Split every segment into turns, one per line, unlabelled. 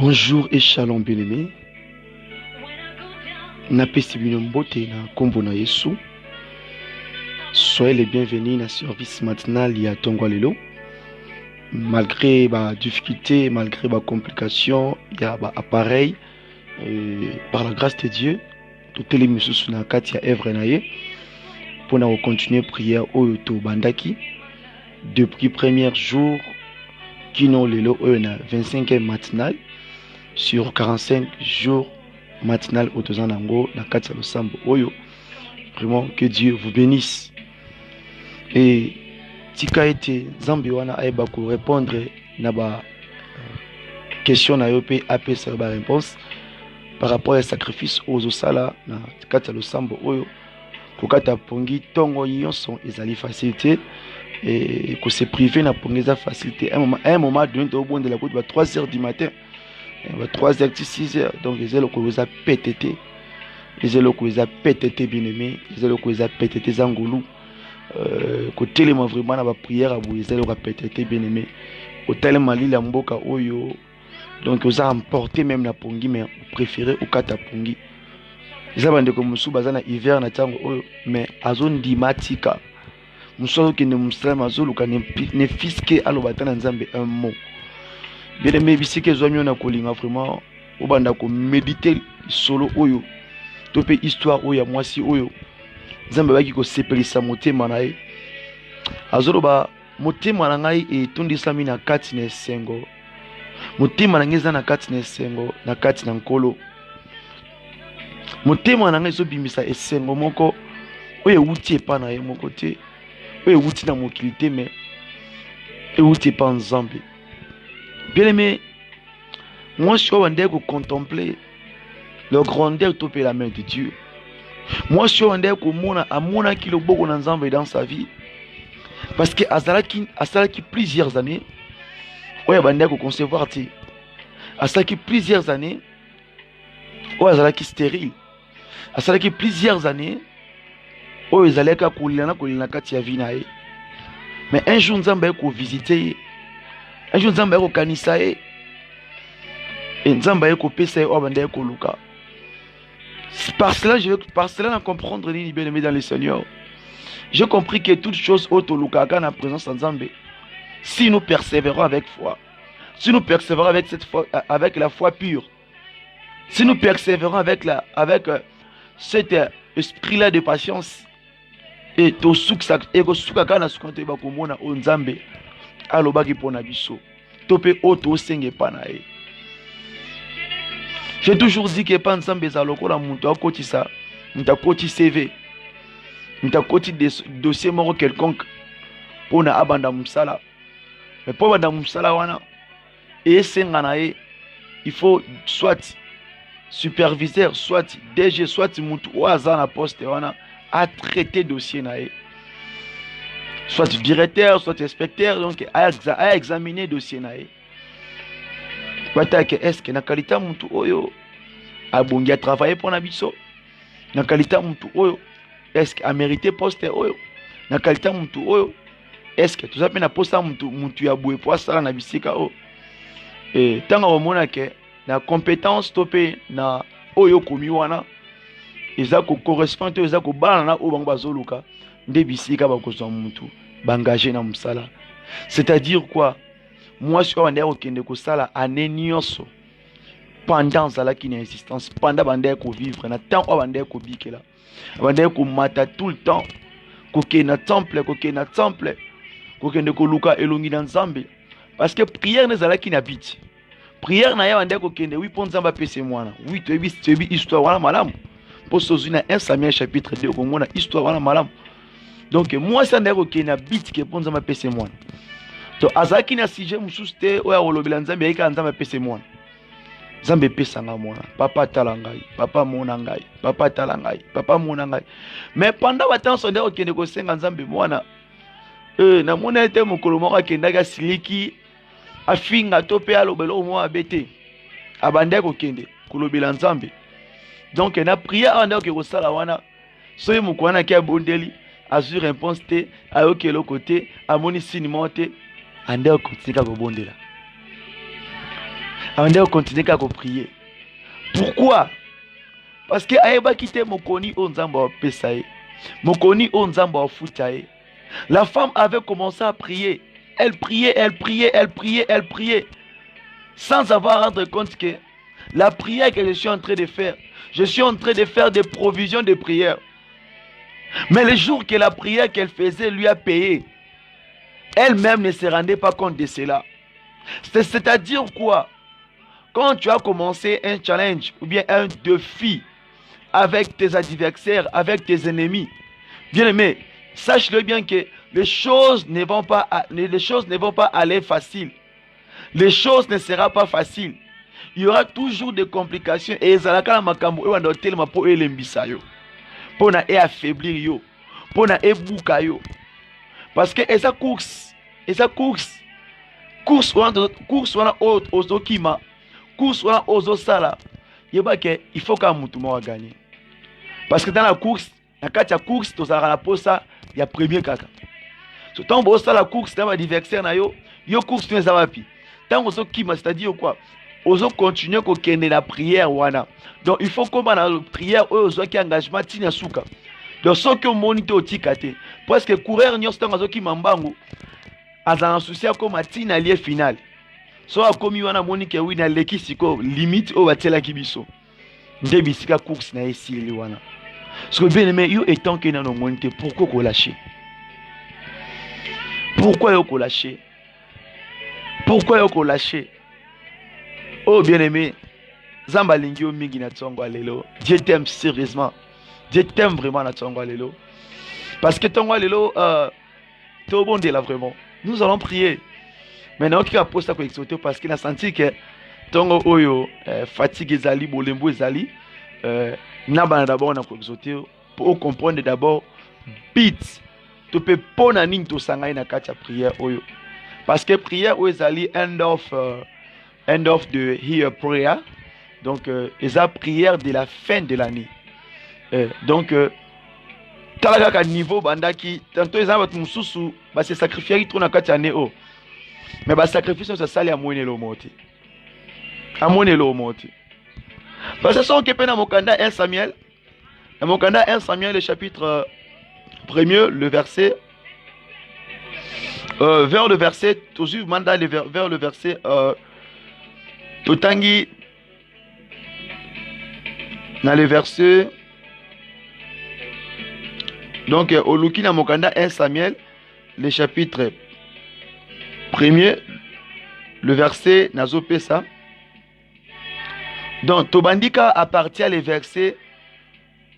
Bonjour et shalom bien-aimé. Napesi bino mbote na kombo na Yesu. Soyez les bienvenus na service matinal ya Tongwa lelo. Malgré ba difficultés, malgré ba complications, ya ba appareil, par la grâce de Dieu, tout les misusu na kati ya œuvre na ye pour na continuer prière oyo to bandaki depuis premier jour kino lelo oyo na 25e matinal sur 45 jours matinal au Tozanango, na Katia Losambo Oyo. Vraiment que Dieu vous bénisse. Et tika ete Zambi wana aiba ko répondre na ba question na yope AP sa ba réponse par rapport au sacrifice aux osala na Katia Losambo Oyo. Kokata pongi tongo nyonso ezali facilité et que se priver na pongi za facilité. Un moment donné au bon de la route 3 heures du matin. 3 heures, 6 heures, donc les ailes que vous avez pétété, les ailes que vous avez pétété bien aimé, les ailes que vous avez pétété zangoulou, côté les vraiment dans la prière à vous, les ailes que vous avez pétété bien aimé, côté les mali la mboka oyo, donc vous avez emporté même la pongi, mais vous préférez au kata pongi. Les abandons comme musu bazana hiver na tango oyo, mais à zone dimatika, musu qui ne musulman azulu ka ne fisque alobatana nzambe un mot. Bien aimé, bisike zoamio na kolinga vraiment obanda ko méditer solo oyo topé histoire oyo mwasi oyo nzambe baki ko sepelisa motema na ye azoloba motema na ngai etondisami na kati na esengo motema na ngeza na kati na esengo na kati na nkolo motema na ngai ezobimisa esengo moko oyo ewuti epa na ye moko te oyo ewuti na mokili te mais ewuti epa nzambe. Bien aimé, moi je suis en train de contempler le grandeur de la main de Dieu. Moi je suis en train de mona kilo boko nanzambe dans sa vie. Parce que azalaki plusieurs années, ouais bande ko concevoir ti. Azalaki plusieurs années, ouais azalaki stérile. Azalaki plusieurs années, ouais azalaka kolina kati ya vie na ye. Mais un jour nzambe ko visiter. Un jour, Nzamba ko kanisa e Nzamba ko pesa o banda ko luka. Par cela, comprendre ni bien aimé dans le Seigneur. J'ai compris que toute chose auto luka quand en présence de Nzambe. Si nous persévérons avec foi, si nous persévérons avec cette foi, avec la foi pure, si nous persévérons avec cet esprit-là de patience et to suksa et ko suka kana sukonte ba ko mona o Nzambe. Alobaki pona biso topé auto senge panae. J'ai toujours dit que pas ensemble za lokola muntu akotisa muta koti CV muta koti dossier moko quelconque pona abanda musala mais pour abanda musala wana et senga na e il faut soit superviseur soit DG soit muntu oaza na poste wana a traiter dossier na e soit directeur, soit inspecteur, donc à examiner le dossier nae. Watake est-ce que na qualité muntu oyo abongi a travailler pour nabiso? Na qualité muntu oyo est-ce que a mérité poste oyo? Na qualité muntu oyo est-ce que tout ça na poste muntu ya boue pour ça na bisika o? Et tant on mona que na compétence topé na oyo komi wana ezako correspond to ezako bana na o bango bazoluka nde bisika bakozwa muntu bangagé na musala. C'est-à-dire quoi? Moi je suis en train de sala année nyonso pendant zala qui insistance pendant bande ko vivre na temps o bande ko bikela bande ko mata tout le temps ko ke na temple ko kende ko luka elongi na Nzambe parce que prière ne zala qui n'habite prière na ya bande ko kende oui pour Nzamba pese mwana oui tu bi histoire wana malamu pour sozuna 1 Samuel chapitre 2 ko mona histoire wana malamu. Donc moi ça n'est aucun habit que pour Nzamba pese moi. Donc azaki na sujet mususte oya olobela Nzambe yika Nzamba pese moi. Nzambe pesa nga moi. Papa talangai, papa mona ngai, papa talangai, papa mona ngai. Mais pendant temps sonde okende ko senga Nzambe mwana. Na mona ete mokolo moko akendaka siliki afinga tope alobelo mo abete. Abande ko kende kolobela Nzambe. Donc na prière anda ko sala wana. Soye mukwana ki abondeli Azur réponse te ayoke le côté amoni sinimote ande kotika ko bondela Avant de continuer à prier. Pourquoi? Parce que Aïba quitté Mokoni Onzamba Pesaï. Mokoni Onzamba Foutaï. La femme avait commencé à prier. Elle priait, elle priait, elle priait, elle priait. Sans avoir rendu compte que la prière que je suis en train de faire, je suis en train de faire des provisions de prière. Mais le jour que la prière qu'elle faisait lui a payé, elle-même ne se rendait pas compte de cela. C'est-à-dire quoi? Quand tu as commencé un challenge ou bien un défi avec tes adversaires, avec tes ennemis, bien aimé, sache-le bien que les choses ne vont pas aller faciles. Les choses ne seront pas faciles. Il y aura toujours des complications et ezalaka na makambo oyo ndo telema po elembisa yo. Pona e affaiblir yo. Pona e buka yo. Parce que esa course wana ozokima, course wana ozosala, yeba ke il faut que mutu mo gagner. Parce que dans la course, na kati ya course tozalaka na posa ya premier kaka. So tant bosa la course na ba adversaire na yo, yo course tu eza wapi? Tant ozokima, c'est-à-dire quoi? Ozo continuer ko kende la prière wana. Donc il faut qu'on la prière ozo ki engagement tina suka. Donc so que monite otikate. Parce que courir nyos tant ozo ki mambangu azan souci ko matina lié final. So akomi wana monike wina leki siko limite o batela kibiso. Nde bisika course na esili wana. Ce que bien aimé yo étant que na no monite pourquoi ko lâcher? Pourquoi yo ko lâcher? Pourquoi yo ko lâcher? Oh bien-aimé, Zamba Lingio Mingi na Tsongo Lelo. Dieu t'aime sérieusement. Dieu t'aime vraiment na Tsongo Lelo. Parce que Tsongo Lelo, t'es au bon Dieu là vraiment. Nous allons prier. Maintenant, qui a posé ça pour exauter parce qu'il a senti que Tongo Oyo, fatigue Zali, Bolembo Zali, Nabana d'abord na pour exauter pour comprendre d'abord beat. Tu peux pas na ning to sangai na katia prière Oyo. Parce que prière Oyo Zali end of the year prayer. Donc, les prières de la fin de l'année. Donc, talaka niveau bandaki, tantôt ils ont mususu, bah c'est sacrifier trop na kati année oh. Mais bah sacrifice ça sali à moine lo moti. À moine lo moti. Parce que son kepe na mokanda 1 Samuel. Na mokanda 1 Samuel le chapitre 1er, le verset vers le verset toujours mandat vers le verset Totangi dans le verset donc Oluki na mokanda 1 Samuel le chapitre 1er le verset Nazopesa. Donc Tobandika appartient le verset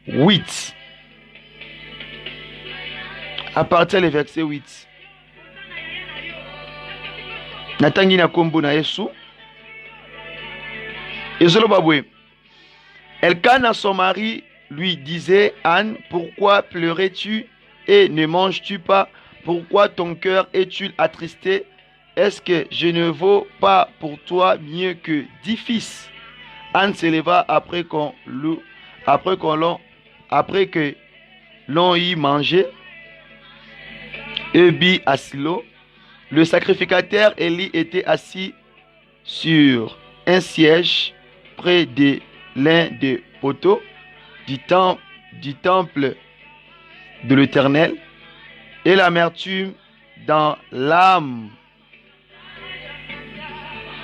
8. Appartient le verset 8. Natangi na kombo na Yesu. Elkana, son mari, lui disait: Anne, pourquoi pleurais-tu et ne manges-tu pas? Pourquoi ton cœur est-il attristé? Est-ce que je ne vaux pas pour toi mieux que 10 fils? Anne s'éleva après que l'on y mangeait et dit à Silo. Le sacrificateur Élie était assis sur un siège près de l'un des poteaux du temple de l'Éternel, et l'amertume dans l'âme.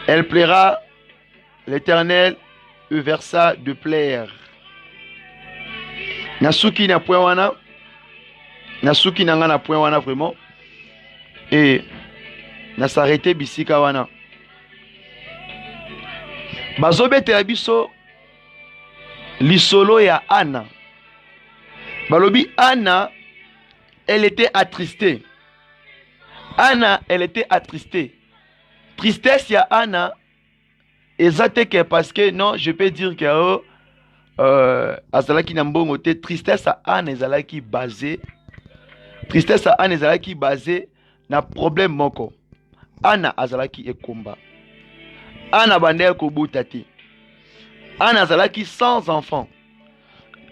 Elle plaira, l'Éternel versa de plaire. Nasuki na point wana, Nasuki nanga na point wana vraiment, et na s'arrêter bisika wana. Bazobetela biso lisolo ya Anna. Balobi Anna, elle était attristée. Anna, elle était attristée. Tristesse ya Anna, exacte parce que non, je peux dire que azalaki na mbongo te. Tristesse à Anna ezalaki basé. Tristesse à Anna ezalaki basé na problème moko. Anna azalaki ekomba. Anna bandel kobuta te. Anna azalaki sans enfant.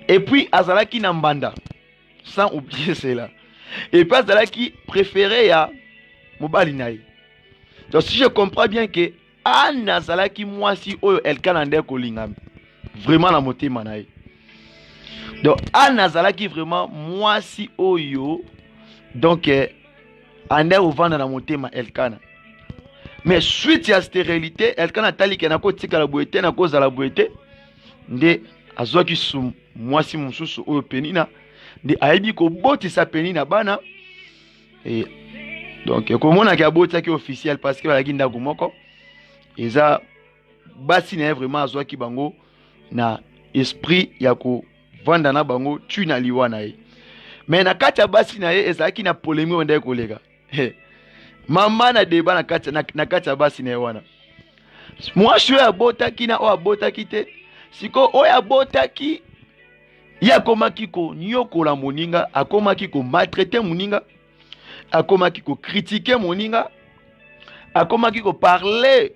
Et puis azalaki nambanda. Sans oublier cela. Et puis azalaki préféré à mobali naï. Donc si je comprends bien que Anna zalaki mwasi oyo Elkana nde kolingami. Vraiment na motema na ye. Donc Anna zalaki vraiment mwasi oyo donc ande ovanda na motema Elkana. Mais suite à cette réalité, Elkana tali ke na ko tika la boete na koza la boete nde azwaki sum mwasi mususu oyo Penina nde ayebi ko botisa Penina bana et donc komona ki abotaki officiel parce que balaki ndako moko eza basi na vraiment azwaki bango na esprit ya ko vanda na bango tu na liwa na ye. Mais na kati ya basi na ye ezalaki na polémique nde kolega. Mama na débat na kati ya basi na ye wana. Mwasi oyo abotaki na oyo abotaki te. Siko oyo abotaki ye akomaki ko nyokola moninga, akomaki ko maltraiter moninga, akomaki ko critiquer moninga, akomaki ko parler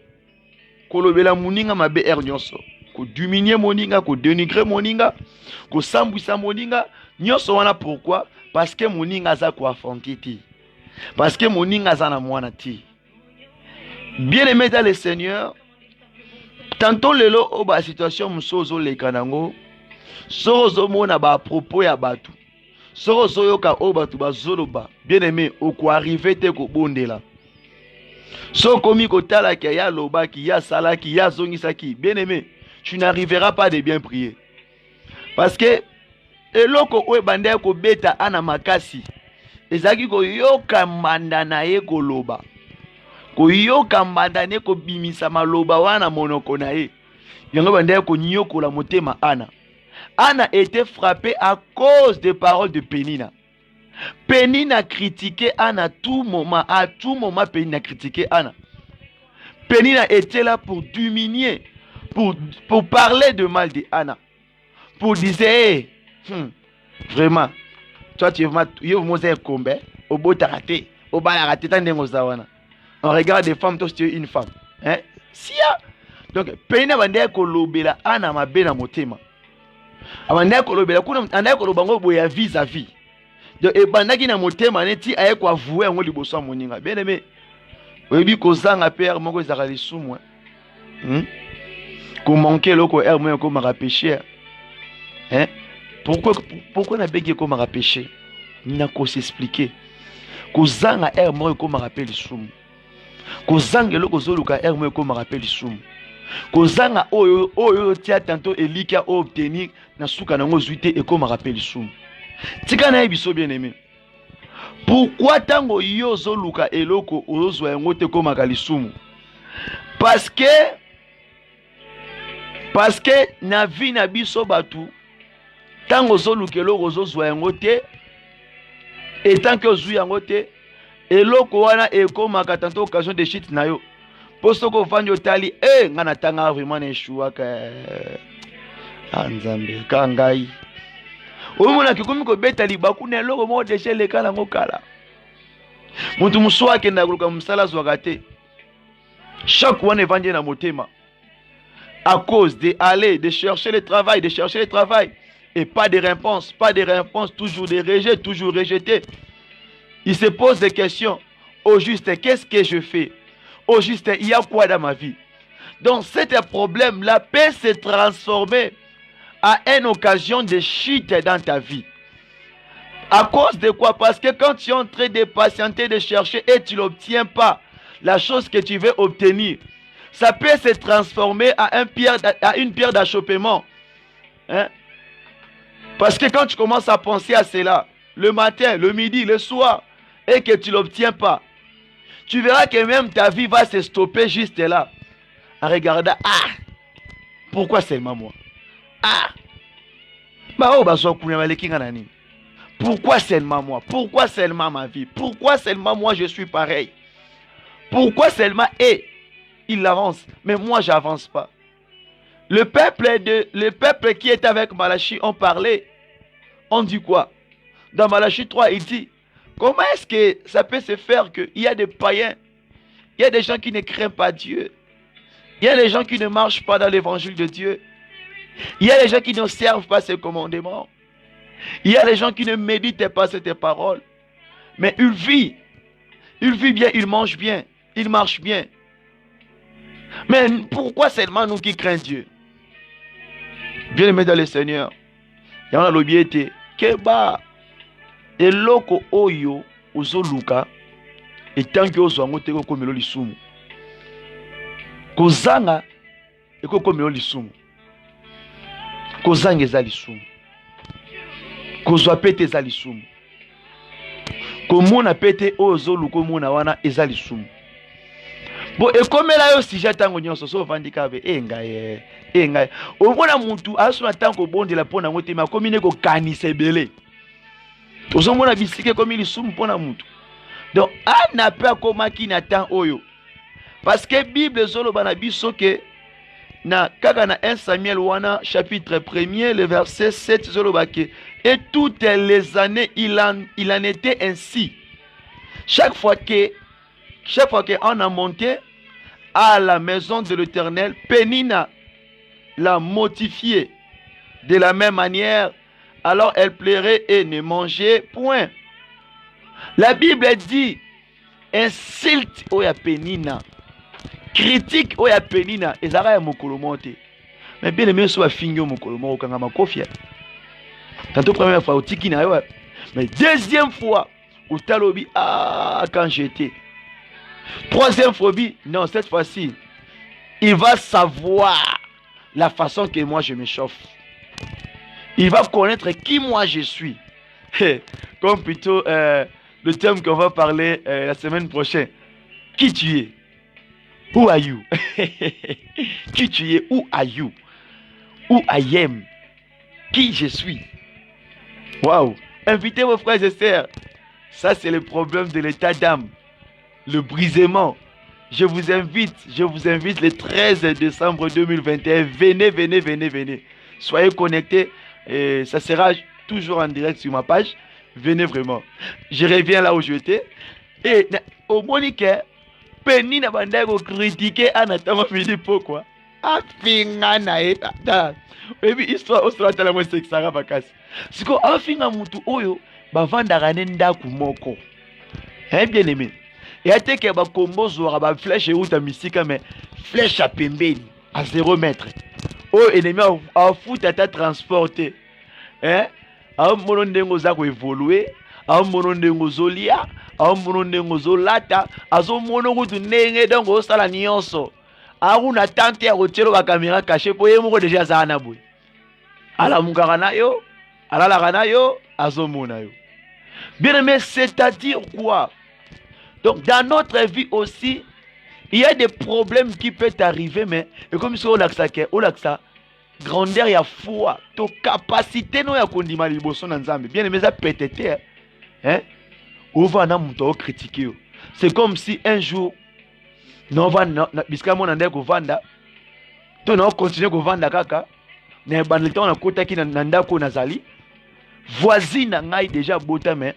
kolobela moninga mabe nyonso, ko diminuer moninga, ko dénigrer moninga, ko sambwisa moninga, nyonso wana pourquoi? Parce que moninga aza ko affronter ti. Parce que moninga aza na mwana ti. Bien aimé dans le Seigneur, tantôt lelo o ba situation musozo le kanango, sozo mona ba propos ya batu. Sozo yoka o batu ba zoloba. Bien aimé, o ko arriver te ko bondela. So komi kotala ki ya loba ki ya sala ki ya zongisa ki. Bien aimé, tu n'arriveras pas de bien prier. Parce que eloko oe bande ko beta ana makasi. Ezaki ko yoka mandana ye ko loba. Ko yoka mandane ko bimisa maloba wana monoko na ye. Yango bande ko nyoko la motema ana. Anna était frappée à cause des paroles de Penina. Penina critiquait Anna à tout moment. À tout moment, Penina critiquait Anna. Penina était là pour diminuer, pour parler de mal de Anna. Pour dire, hey, vraiment, toi tu es combien? Au beau t'arrêter, au bas raté, t'as des mozawana. On regarde des femmes, toi tu es une femme. Hein? Sia. Donc, Penina va dire que l'obéla Anna m'a bien à motema. Abandaki kolobela kuna andaki kolobango boya vis-à-vis. Donc ebandaki na motema neti aye ko avouer ngo liboso moninga. Bien aimé. Oyebi kozanga père moko ezaka lisumu. Ko manquer loko er mo ko mara péché. Hein? Pourquoi na begi ko mara péché? Nina ko s'expliquer. Kozanga er mo ko mara péché lisumu. Kozanga loko zoluka er mo ko mara péché lisumu. Kozanga oyo tia tantôt elika obtenir na suka nango zuite et comme rappel sum. Tika na biso bien aimé. Pourquoi tango yo zoluka eloko ozwa yango te comme akalisumu? Parce que na vie na biso batu tango zoluka eloko ozwa yango te et tant que ozwa yango te eloko wana e comme tantôt occasion de shit na yo. Posto ko fanyo tali ngana tanga vraiment neshuwa ka anzambe kangai omona kikomi ko beta libaku na loko mo deshe le kala ngokala muntu muswa ke ndakuluka musala zwakate chaque one evangile na motema à cause de aller de chercher le travail et pas de réponse toujours de rejet toujours rejeté. Il se pose des questions au juste qu'est-ce que je fais? Au juste, il y a quoi dans ma vie? Donc, cet problème-là peut se transformer à une occasion de chute dans ta vie. À cause de quoi? Parce que quand tu es en train de patienter, de chercher et tu n'obtiens pas la chose que tu veux obtenir, ça peut se transformer à une pierre d'achoppement. Hein? Parce que quand tu commences à penser à cela, le matin, le midi, le soir, et que tu ne l'obtiens pas, tu verras que même ta vie va se stopper juste là. En regardant, pourquoi seulement moi? Pourquoi seulement moi? Pourquoi seulement ma vie? Pourquoi seulement moi je suis pareil? Pourquoi seulement il avance, mais moi j'avance pas? Le peuple qui est avec Malachi, on parlait, on dit quoi? Dans Malachi 3, il dit, comment est-ce que ça peut se faire qu'il y a des païens, il y a des gens qui ne craignent pas Dieu, il y a des gens qui ne marchent pas dans l'évangile de Dieu, il y a des gens qui ne servent pas ses commandements, il y a des gens qui ne méditent pas ces paroles, mais il vit bien, il mange bien, il marche bien. Mais pourquoi seulement nous qui craignons Dieu? Bien aimé dans le Seigneur, il y a un lobbyete que ba eloko oyo ozoluka etant que ozwango te ko komelo lisumu. Kozanga eko komelo lisumu. Kozanga eza lisumu. Kozwa pete eza lisumu. Komona pete ozoluka mona wana eza lisumu. Bo ekomela yo sija tango nyonso so vandika be engaye. Omona muntu asuna tango bondela pona ngote ma komine ko kanisa ebele. Ozomona bisike komi lisumu pona muntu. Donc ana pe akomaki na temps oyo. Parce que Bible zoloba na biso ke na kaka na 1 Samuel wana chapitre 1er le verset 7 zoloba ke et toutes les années il en était ainsi. Chaque fois qu'on a monté à la maison de l'Éternel, Pénina l'a mortifiée de la même manière, alors elle pleurait et ne mangeait point. La Bible dit insulte oya Pénina, critique oya Pénina, ezara ya mokolo monte. Mais bien aimé soit fingo mokolo mo kanga makofia. Tantôt première fois au tiki na yo, mais deuxième fois au talobi quand j'étais. Troisième phobie, non, cette fois-ci, il va savoir la façon que moi je me chauffe. Il va connaître qui moi je suis. Comme plutôt le thème qu'on va parler la semaine prochaine. Qui tu es? Who are you? Qui tu es? Who are you? Who I am? Qui je suis? Waouh! Invitez vos frères et sœurs. Ça, c'est le problème de l'état d'âme. Le brisement. Je vous invite le 13 décembre 2021. Venez. Soyez connectés. Et ça sera toujours en direct sur ma page. Venez vraiment. Je reviens là où j'étais. Et au Monique, Penny n'a pas critiqué en attendant midi pourquoi. Ah, fingana et et puis histoire au soir de la moitié que ça va vacances. C'est quoi un finga mutu oyo ba vanda ranenda kumoko. Hein bien aimé. Et à te que ba combo zora ba flèche ou ta misika mais flèche à pembeni à 0 mètre. Oh ennemi a foot à ta transporter. Hein? A mono ndengo za ko évoluer, a mono ndengo zolia, a mono ndengo zolata, azo mono kutu ndenge donc o sala nyonso. A una tante ya rotelo ba caméra cachée po yemo déjà za na boy. Ala mukaka na yo, ala la na yo, azo mona yo. Bien aimé, c'est-à-dire quoi? Donc dans notre vie aussi, il y a des problèmes qui peuvent arriver, mais et comme si on laksa grandeur ya foi, to capacité no ya kondima liboso na nzambe. Bien aimé, ça peut-être hein? On va na muto critiquer. C'est comme si un jour non va na biska mona ndeko vanda, to na continuer ko vanda kaka, na banleta na kota ki na ndako nazali. Voisine ngai déjà bota mais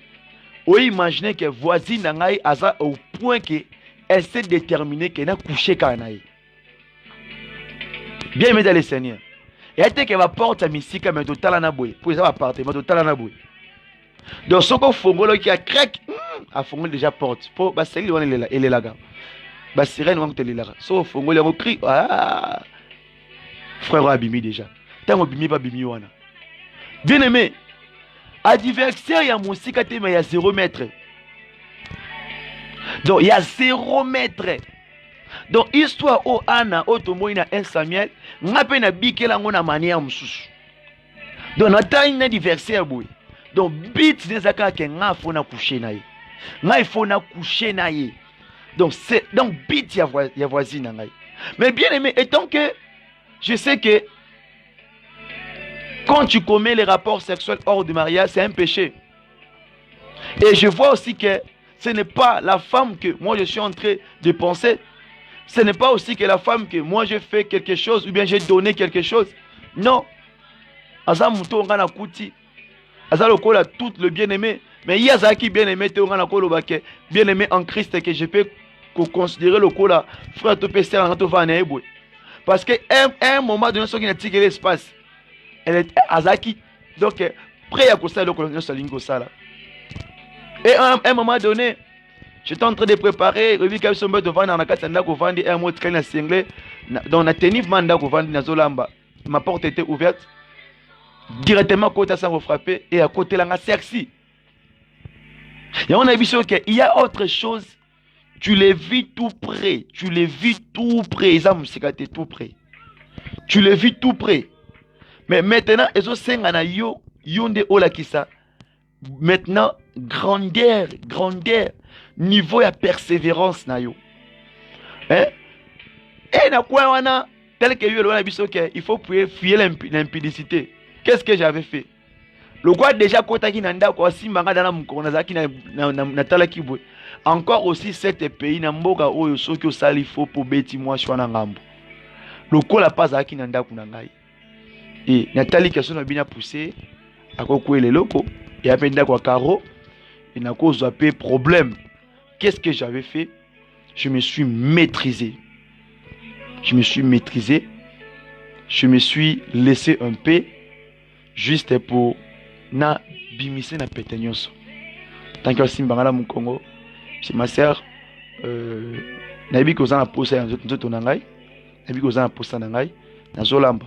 ou imaginez que voisine ngai aza au point que elle s'est déterminée qu'elle a couché kanaï. Bien aimé dans le Seigneur. Et elle dit qu'elle va porter à misika mais total na boy. Pour ça va partir mais total na boy. Donc ce qu'on fongolo qui a crack a fongolo déjà porte. Pour bah c'est lui on est là gars. Bah sirène on est là. So fongolo on crie ah frère abimi déjà. Tant abimi pas bimi wana. Bien aimé. Adversaire ya musika te mais il y a 0 mètre. Donc il y a 0 mètre. Donc histoire au Anna otomoyi na 1 Samuel ngape na bikela ngona manière mususu. Donc na taille na adversaire boy. Donc bit nezaka ke nga fona coucher na ye. Nga fona coucher na ye. Donc c'est donc bit ya voisine ngai. Mais bien aimé étant que je sais que quand tu commets les rapports sexuels hors du mariage, c'est un péché. Et je vois aussi que ce n'est pas la femme que moi je suis en train de penser. Ce n'est pas aussi que la femme que moi je fais quelque chose ou bien j'ai donné quelque chose. Non. Aza muto ngana kuti. Aza lokola tout le bien-aimé. Mais il y a ça qui bien-aimé te ngana kolo bake. Bien-aimé en Christ que je peux considérer lokola frère to pester en to va na ebwe. Parce que un moment donné ce qui n'a tiré l'espace. Elle est Azaki. Donc, prêt à causer le colonel Salingo Sala. Et à un moment donné, J'étais en train de préparer, revu qu'il y a devant dans la case, un mot de singlé. Dans la tenif manda na zolamba. Ma porte était ouverte. Directement, côté ça me frappé et à côté là, sexy. Et on a vu qu'il y a autre chose. Tu les vis tout près. Tu les vis tout près. Ils ont tout près. Tu les vis tout près. Mais maintenant, ils ont 5 ans. Yonde ola kisa. Maintenant, grandeur. Niveau de persévérance na yo. Hein? Et na quoi wana tel que yo a il faut fuir l'impudicité. Qu'est-ce que j'avais fait? Le quoi déjà kotaki nanda ko simbanga dana mukona zaki na tala kibwe. Encore aussi cet pays na mboka oyo soki osali faux pour beti moi shwana ngambo. Le ko la pas zaki nanda kuna ngai. Et Nathalie question na bina poussé akoko le loko et apenda kwa karo et na cause de problème. Qu'est-ce que j'avais fait? Je me suis maîtrisé. Je me suis laissé un peu juste pour na bimissé na pétagnos. Tant que simbangala mon Congo, c'est ma sœur na bi ko za posa nzoto na ngai, na bi ko za posa na ngai na zolamba.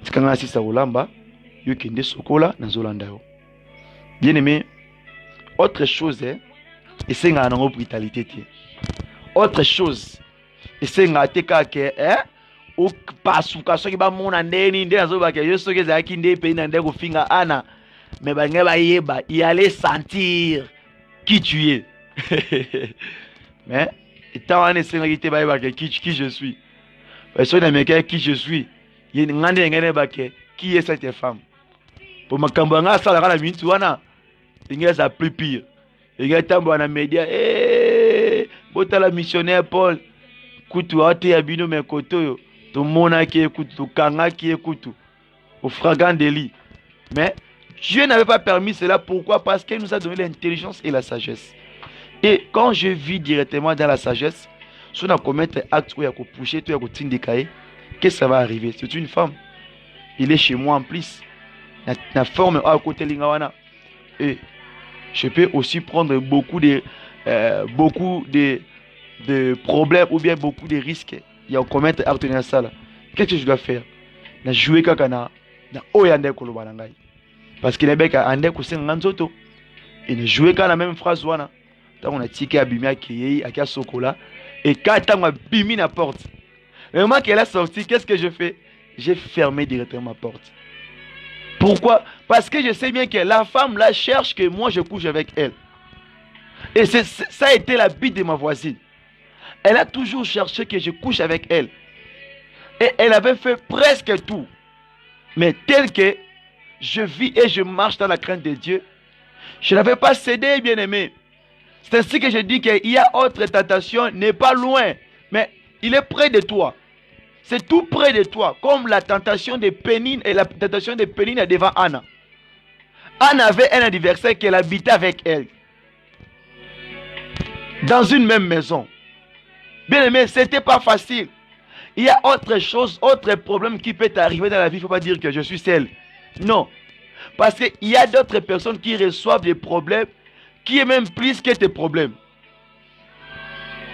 Tikanga sisa olamba yo kende sokola na zolanda yo. Bien aimé, autre chose et c'est nga na brutalité. Autre chose et c'est nga te ka ke o pasuka soki ba mona ndeni nde azoba ke yo soki za ki nde pe na nde ko finga ana mais ba ngeba yeba y aller sentir qui tu es. Mais étant en essayant de te qui je suis. Parce que qui je suis. Il y a une qui est cette femme. Pour ma cambanga ça la minute wana. Il y a ça plus pire. Il y a tambo na média botala missionnaire Paul kutu ate abino me koto to mona ki ekutu kanga ki ekutu au fragant délit. Mais Dieu n'avait pas permis cela. Pourquoi? Parce qu'il nous a donné l'intelligence et la sagesse. Et quand je vis directement dans la sagesse, si on a commettre acte où il y a qu'on pousser, tout il y a qu'on t'indiquer, qu'est-ce que ça va arriver? C'est une femme. Il est chez moi en plus. La forme à côté de l'Ingawana. Et je peux aussi prendre beaucoup de problèmes ou bien beaucoup de risques. Il y a commettre acte dans la salle. Qu'est-ce que je dois faire? Na jouer kakana na oyande kolobanangai. Parce qu'il est bec à ande ko senganzoto. Et ne jouer qu'à la même phrase wana. Tant on a tiqué à bimi à kiei à sokola et quand on a bimi la porte. Le moment qu'elle a sorti, qu'est-ce que je fais? J'ai fermé directement ma porte. Pourquoi? Parce que je sais bien que la femme là cherche que moi je couche avec elle. Et ça a été la bite de ma voisine. Elle a toujours cherché que je couche avec elle. Et elle avait fait presque tout. Mais tel que je vis et je marche dans la crainte de Dieu, je n'avais pas cédé, bien aimé. C'est ainsi que je dis qu'il y a autre tentation, n'est pas loin, mais il est près de toi. C'est tout près de toi, comme la tentation de Pénine et la tentation de Pénine devant Anna. Anna avait un adversaire qu'elle habitait avec elle. Dans une même maison. Bien aimé, ce n'était pas facile. Il y a autre chose, autre problème qui peut t'arriver dans la vie. Il ne faut pas dire que je suis seul. Non. Parce qu'il y a d'autres personnes qui reçoivent des problèmes qui est même plus que tes problèmes.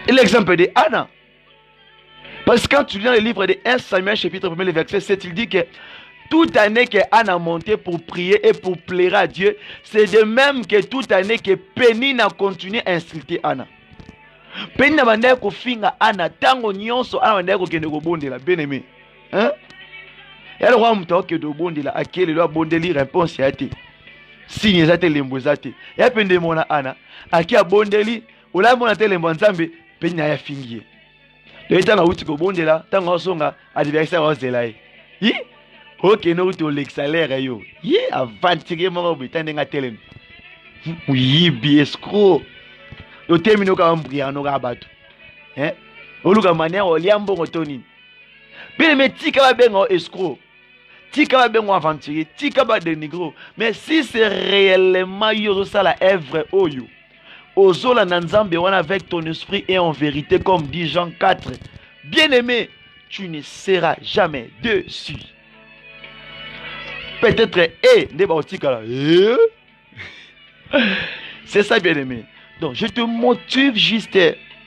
Et l'exemple de Anna. Parce que quand tu lis dans le livre de 1 Samuel chapitre 1 verset 7, il dit que toute année que Anna montait pour prier et pour plaire à Dieu, c'est de même que toute année que Pénine a continué à insulter Anna. Pénine a bandé ko finga Anna tango nyonso Anna bandé ko kende ko bondela bien aimé. Hein? Et alors on m'a dit que bondela akele lo bondeli réponse ya te. Signe za te lembo za te. Ya pende mona Anna aki abondeli ola mona te lembo nzambe Pénine ya fingie. Le temps où tu ko bondela tango songa adversaire ozela yi. Ok no to l'exalaire yo. Yi avantiger mo bitande nga telem. Oui bi escroc. Yo termino ka mbria no ga batu. Hein? Oluka manière oliambo ngotoni. Bien mais tika ba bengo escroc. Tika ba bengo aventurier, tika ba dénigro. Mais si c'est réellement yo ça la œuvre oyo. Ozola nanzambe wana avec ton esprit et en vérité comme dit Jean 4. Bien-aimé, tu ne seras jamais dessus. Peut-être c'est ça bien-aimé. Donc, je te motive juste.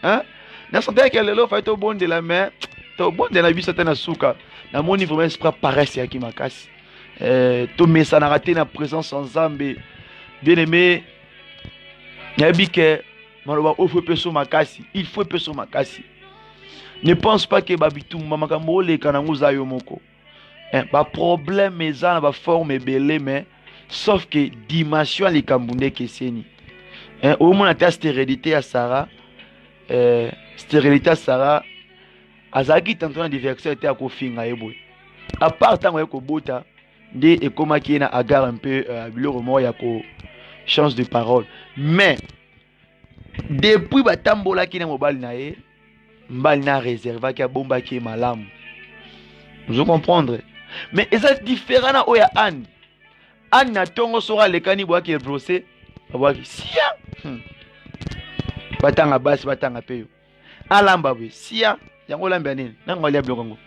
Hein? Dans ce temps, il faut être au bon de la main. Au bon de la vie, c'est un souka. Dans mon niveau, je ne pas rester avec ma casse. Tu mets ça dans la présence en Zambie. Bien aimé, il y a que il faut peu sur ma casse. Ne pense pas que babitou mamakambo le kanangu zayo moko. Ba problème eza ba forme belé mais sauf que dimension les kambunde keseni. Au moins la stérilité à Sarah stérilité à Sarah azaki tanto na diversion était à kofinga eboy. À part tant ko bota de et comme qui na agar un peu biloko mo ya ko chance de parole. Mais depuis batambola ki na mobile na ye mbali na réserva ki a bomba ki malamu. Vous comprendre? Mais c'est différent na oya Anne. Anne na tongo sora lekani bwa ki brosser bwa ki sia. Batanga basi batanga peyo. Alamba bwe sia yango lamba nini? Nango lia blokongo.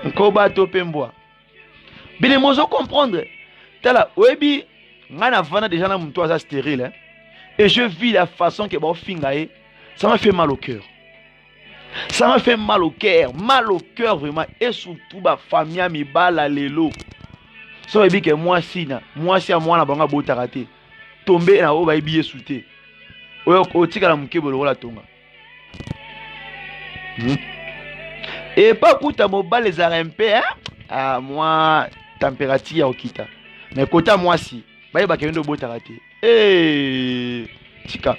Nko ba to pembwa. Bile mozo comprendre. Tala oyebi ngana vana déjà na mtu asa stérile hein? Et je vis la façon que bon fingaye, ça m'a fait mal au cœur. Ça m'a fait mal au cœur vraiment. Et surtout, ma famille mi bala lelo. Ça veut dire que moi si à moi na banga botarate. Tomber na oba ibiye souté. Oyo otika la mukebo lo la tonga. Et pas kuta mobile les RMP hein? Ah moi température ya okita. Mais kota moi si, ba yeba kendo botarate. Tika.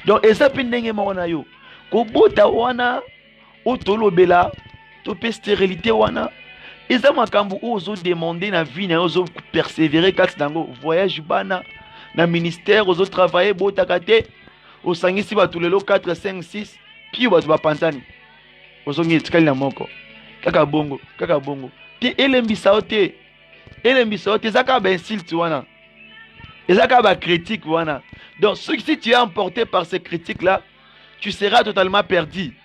Donc eza pendenge mona yo. Ko bota wana otolo bela to pe stérilité wana. Eza makambu ozo demander na vie na ozo persévérer kat dango voyage bana na ministère ozo travailler bota kate o sangisi ba tulelo 4 5 6 puis ba ba pantani. Ozo ngi tikali na moko. Kaka bongo. Ti elembisa ote. Elembisa ote zaka ba insulte wana. Et ça, quand critique, voilà. Donc, si tu es emporté par ces critiques-là, tu seras totalement perdu.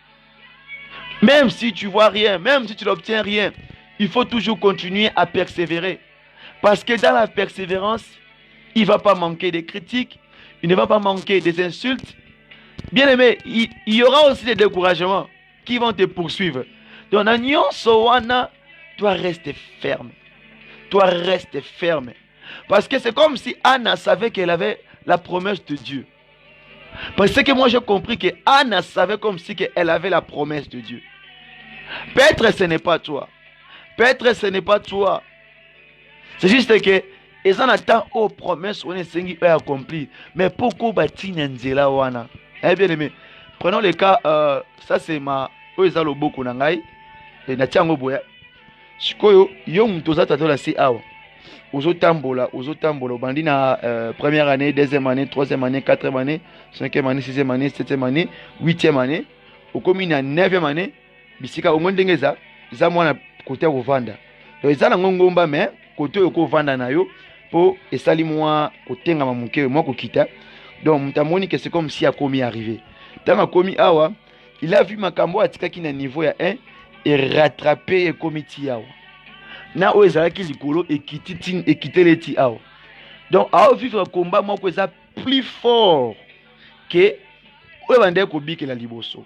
Même si tu vois rien, même si tu n'obtiens rien, il faut toujours continuer à persévérer. Parce que dans la persévérance, il ne va pas manquer des critiques, il ne va pas manquer des insultes. Bien aimé, il y aura aussi des découragements qui vont te poursuivre. Donc, dans Nyon toi reste ferme. Toi reste ferme. Parce que c'est comme si Anna savait qu'elle avait la promesse de Dieu. Parce que moi j'ai compris que Anna savait comme si elle avait la promesse de Dieu. Peut-être ce n'est pas toi. Peut-être ce n'est pas toi. C'est juste que ils en attendent aux promesses on est accompli. Mais pourquoi bâtir Nzela wana? Eh bien aimé. Prenons le cas, ça c'est ma oizalo beaucoup nangai et na tiango boya. Sikoyo yo mtoza tatola si awa. Aux tambola, bandi na première année, deuxième année, troisième année, quatrième année, cinquième année, sixième année, septième année, huitième année, au commis na neuvième année, bisika au moins d'engeza, za mwana côté au vanda. Donc ça la ngomba mais côté au vanda na yo pour esali moi côté ngama muke moi ko kita. Donc mutamoni que c'est comme si a commis arrivé. Tant a commis awa, il a vu makambo atika ki na niveau ya 1 et rattraper et committee awa. Na oezalaki likolo ekite leti awa. Donc à vivre combat moi ça plus fort que oebande ko bikela liboso.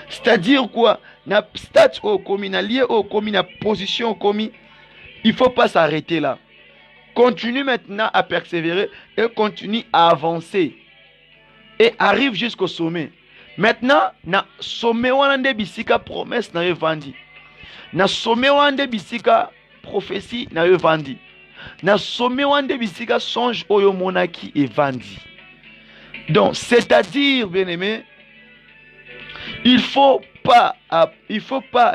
C'est-à-dire quoi? Na stat au commis na lié au commis na position commis, il faut pas s'arrêter là. Continue maintenant à persévérer et continue à avancer et arrive jusqu'au sommet. Maintenant na sommet wana nde bisika promesse na evandi. Na sommet wana nde bisika prophétie na yo vandi. Na sommet wande bisika songe oyo monaki et vandi. Donc c'est-à-dire bien aimé, il faut pas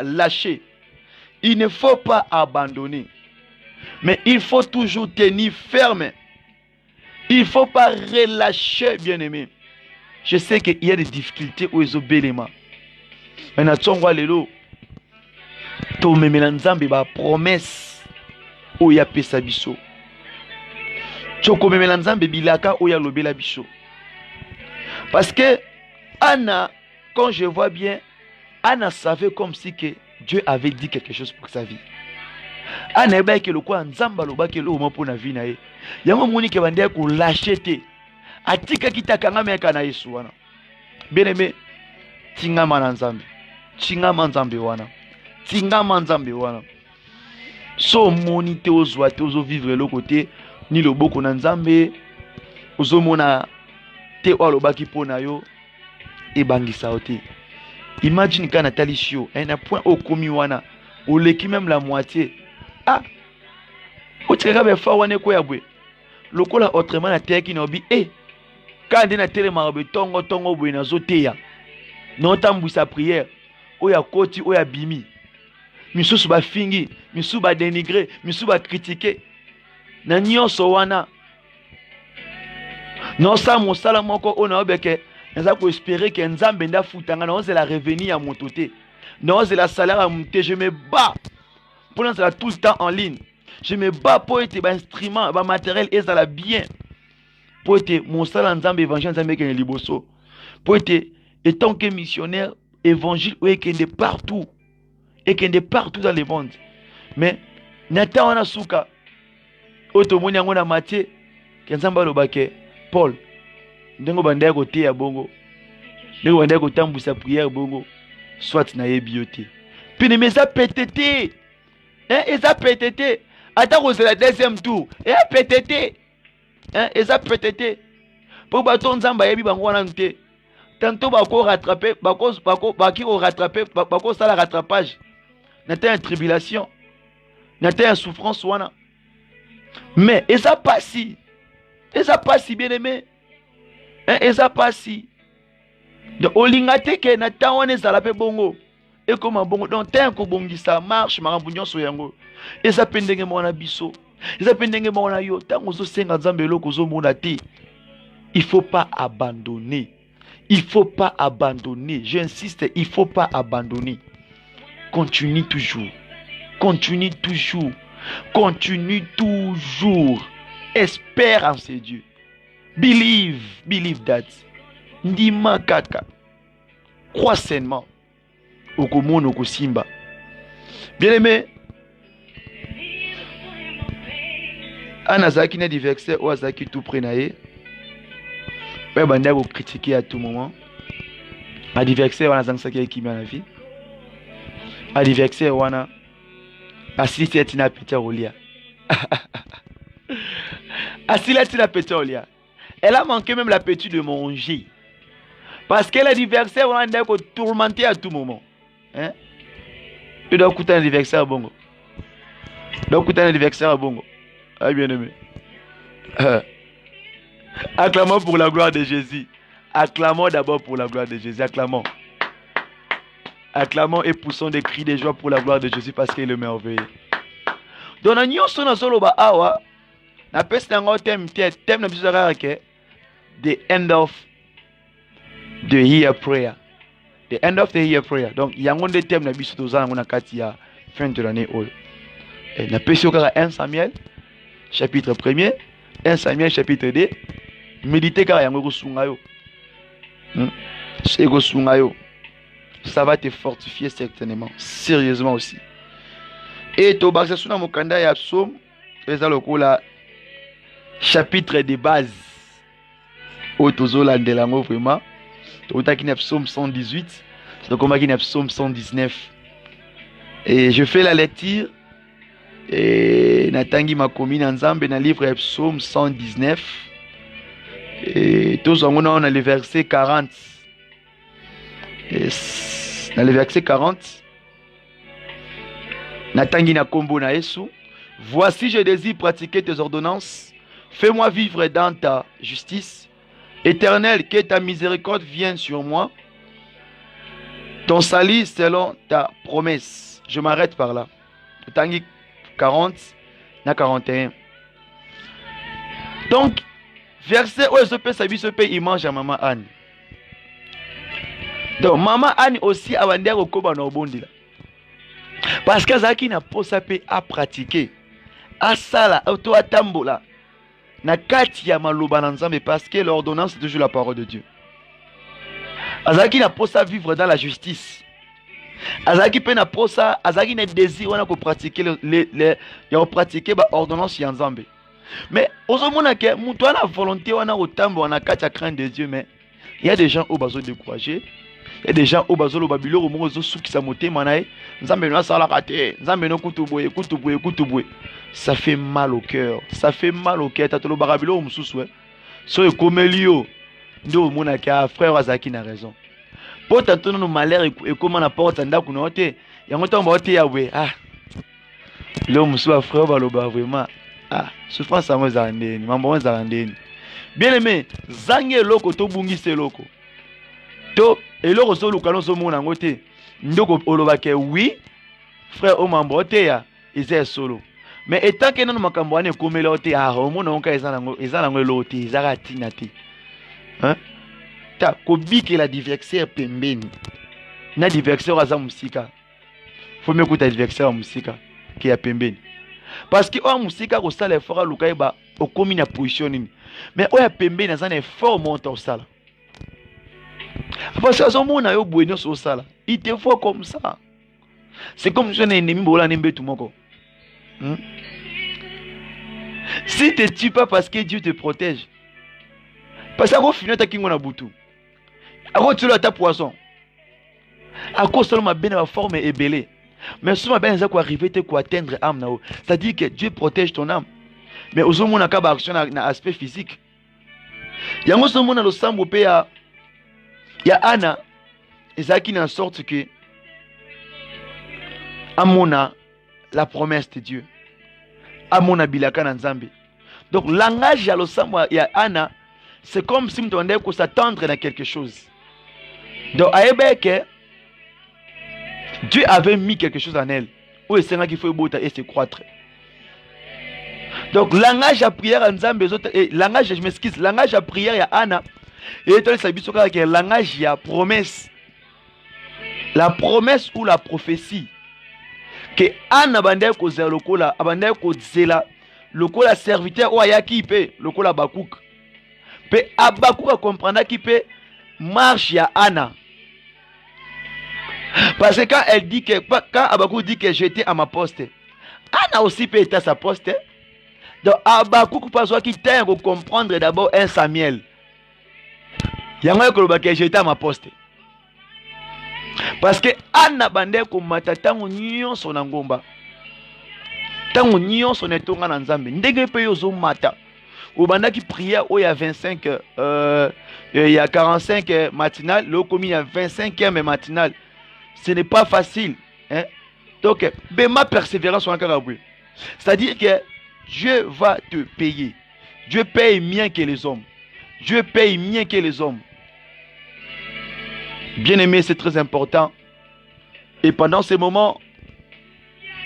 lâcher. Il ne faut pas abandonner. Mais il faut toujours tenir ferme. Il ne faut pas relâcher bien aimé. Je sais qu'il y a des difficultés aux obéléments. Mais na tsongwa lelo to memela nzambe ba promesse oya pesa biso. Toko memela nzambe bilaka oya lobela biso. Parce que Anna, quand je vois bien, Anna savait comme si que Dieu avait dit quelque chose pour sa vie. Anna eba ke lokwa nzamba loba ke lo mo pona vie na ye. Yango moni ke bande ko lâcher te. atika kitakanga meka na Yesu wana. Bien aimé, tingama na Nzambe. Tingama Nzambe wana. Tingama Nzambe wana. So monite ozwa te ozo vivre le côté ni le boko na Nzambe. Ozo mona te olobaki pona yo e bangisa ote. Imagine quand Nathalie Chio, un point au komi wana, ou leki même la moitié. Ah, au tirega be fa wane ko yabwe. Lokola autrement na teki na obi quand na tele marabe tongo bwe na zoteya. Non tambu sa prière. Oya koti oya bimi. Misusu ba fingi, misusu ba dénigrer, misusu ba critiquer. Na nyonso wana. Non sa mosala moko ona obeke. Nous avons espéré que Nzambe nda futanga na la revenir à mon côté. Non, c'est la salaire à monter. Je me bats pour l'instant tout le temps en ligne. Je me bats pour être instrument, matériel et ça la bien. Pour être mon salaire Nzambe évangile Nzambe qui est liboso. Pour être étant que missionnaire évangile et qui est partout et qui est partout dans le monde. Mais Nathan wana suka otomoni yango na Matthieu que Nzambe alobake Paul ndengo bandaya kote ya bongo ndengo bandaya kotambusa prière bongo soit na yebi yote pine mais ça pétété et ça pétété ata ko c'est la deuxième tour et pétété et ça pétété pour baton Nzamba yebi bango wana nte tantôt bako rattraper baki ko rattraper bako ça la rattrapage n'ata une tribulation n'ata une souffrance wana mais et ça pas si bien aimé. Et ça passe si. Donc, au lingate que na tawane zalape bongo. Et comme bongo. Donc, tant que bongi ça marche, marambunyon so yango. Et ça pendenge mona biso. Et ça pendenge mona yo. Tant que zo senga zambelo kozo mona te. Il faut pas abandonner. Il faut pas abandonner. J'insiste, il faut pas abandonner. Continue toujours. Continue toujours. Continue toujours. Espère en ces dieux. Believe that. Ndima kaka. Crois sainement. Okomono kosimba. Bien aimé. Anazaki na di verset ou azaki tout près nae. Ouais, banda ko critiquer à tout moment. A di verset wana zangsaki ekimi na vie. A di verset wana asili tina peta olia. Asili tina peta olia. Elle a manqué même l'appétit de manger. Parce qu'elle a dit verset, on a tourmenté à tout moment. Hein? Tu dois écouter un anniversaire bongo. Tu dois écouter un anniversaire bongo. Ah, bien aimé. Acclamons pour la gloire de Jésus. Acclamons d'abord pour la gloire de Jésus. Acclamons. Acclamons et poussons des cris de joie pour la gloire de Jésus parce qu'il est merveilleux. Donc, nous sommes solo ba awa. Na pesi na ngo thème na biso ke the end of the year prayer. The end of the year prayer. Donc yango nde thème na biso tozana ngona kati ya fin de l'année oyo. Et na pesi okaka 1 Samuel chapitre 1er, 1 Samuel chapitre 2. Méditez kaka yango ko sunga yo. C'est ko sunga yo. Ça va te fortifier certainement, sérieusement aussi. Et to baksa suna mokanda ya psaume eza lokola chapitre de base. Otozola ndelango vraiment. Totaki na psaume 118. C'est comme qui na psaume 119. Et je fais la lecture. Et natangi makomi na nzambe na livre psaume 119. Et tous on a le verset 40. Et dans le verset 40. Natangi na kombo na Yesu. Voici je désire pratiquer tes ordonnances. Fais-moi vivre dans ta justice. Éternel, que ta miséricorde vienne sur moi. Ton salut selon ta promesse. Je m'arrête par là. Tangi 40 na 41. Donc, verset où il mange à maman Anne. Donc, maman Anne aussi a vendu au koba na obondi là. Parce que Zaki n'a pas sapé à pratiquer. À ça là, auto à tambola. Na kati ya maloba na Nzambe parce que l'ordonnance c'est toujours la parole de Dieu. Azaki na posa vivre dans la justice. Azaki pe na posa, azaki na désir wana ko pratiquer ya pratiquer ba ordonnance ya Nzambe. Mais au moment où tu as la volonté, on a autant de crainte de Dieu, mais il y a des gens au besoin de décourager. Il y a des gens au besoin de babilo au moment où qui s'amoté manaï. Ça fait mal au cœur. Ça fait mal au cœur. T'as le barabilo au souhait. So comme Lio, ndo mona ka frère Azaki na raison. Pour t'entendre nos malheurs et comment la porte anda kunote. Yango tomba ote yawe. Ah. L'homme soit frère baloba vraiment. Ah, souffrance à moi zandeni, mambo zandeni. Bien aimé, zange loko to bungise loko. To eloko so lukano so mona ngote. Ndoko oloba ke oui, frère o mambo te ya, eze solo. Mais étant que nous makambo ane komela ote ah, o mona onka ezanango lote, ezaka tina te. Hein? Ta kobiki la diversaire pembeni. Na diversaire aza musika. Faut mieux que ta diversaire musika qui ya pembeni. Parce que o musika ko sala effort luka ba o komi na position nini. Mais o ya pembeni na zana effort monta o sala. Parce que son mona yo buenyo so sala. Il te faut comme ça. C'est comme si on est ennemi bola nembe tout moko. Si tu ne tues pas parce que Dieu te protège. Parce que au final ta kingo na butu. Ako tu la ta poisson. Ako seulement bien la forme est belée. Mais souvent ben ça quoi arriver te quoi atteindre âme na. C'est-à-dire que Dieu protège ton âme. Mais aux hommes on a pas action na aspect physique. Yango so mona lo sambo pe ya Anna ezaki na sorte que amona la promesse de Dieu. Amona bilaka na Nzambe. Donc langage ya lo sambo ya Anna, c'est comme si on devait s'attendre à quelque chose. Donc que Dieu avait mis quelque chose en elle. Où est-ce qu'il faut et se croître. Donc langage à prière à Nzambe et langage, je m'excuse, langage à prière ya Anna et étant ça biso ka langage ya promesse. La promesse ou la prophétie que Anna bande ko zela lokola abande ko zela lokola serviteur o ayaki pe lokola Bakuk. Pe Abakuk a comprendre qui peut marche ya Anna. Parce que quand elle dit que quand Abakuk dit que j'étais à ma poste, Anna aussi peut être à sa poste. Donc Abakuk pas qui tient à comprendre d'abord un Samuel. Yango ko que j'étais à ma poste. Parce que Anna bande ko matatango nyonso na ngomba. Tango nyonso netonga na Nzambe. Ndenge pe yozo mata. Au banda qui priait, il y a 25, il y a 45 matinales, le commis il y a 25e matinale. Ce n'est pas facile. Hein? Donc, ma persévérance en caraboué. C'est-à-dire que Dieu va te payer. Dieu paye mieux que les hommes. Dieu paye mieux que les hommes. Bien aimé, c'est très important. Et pendant ces moments,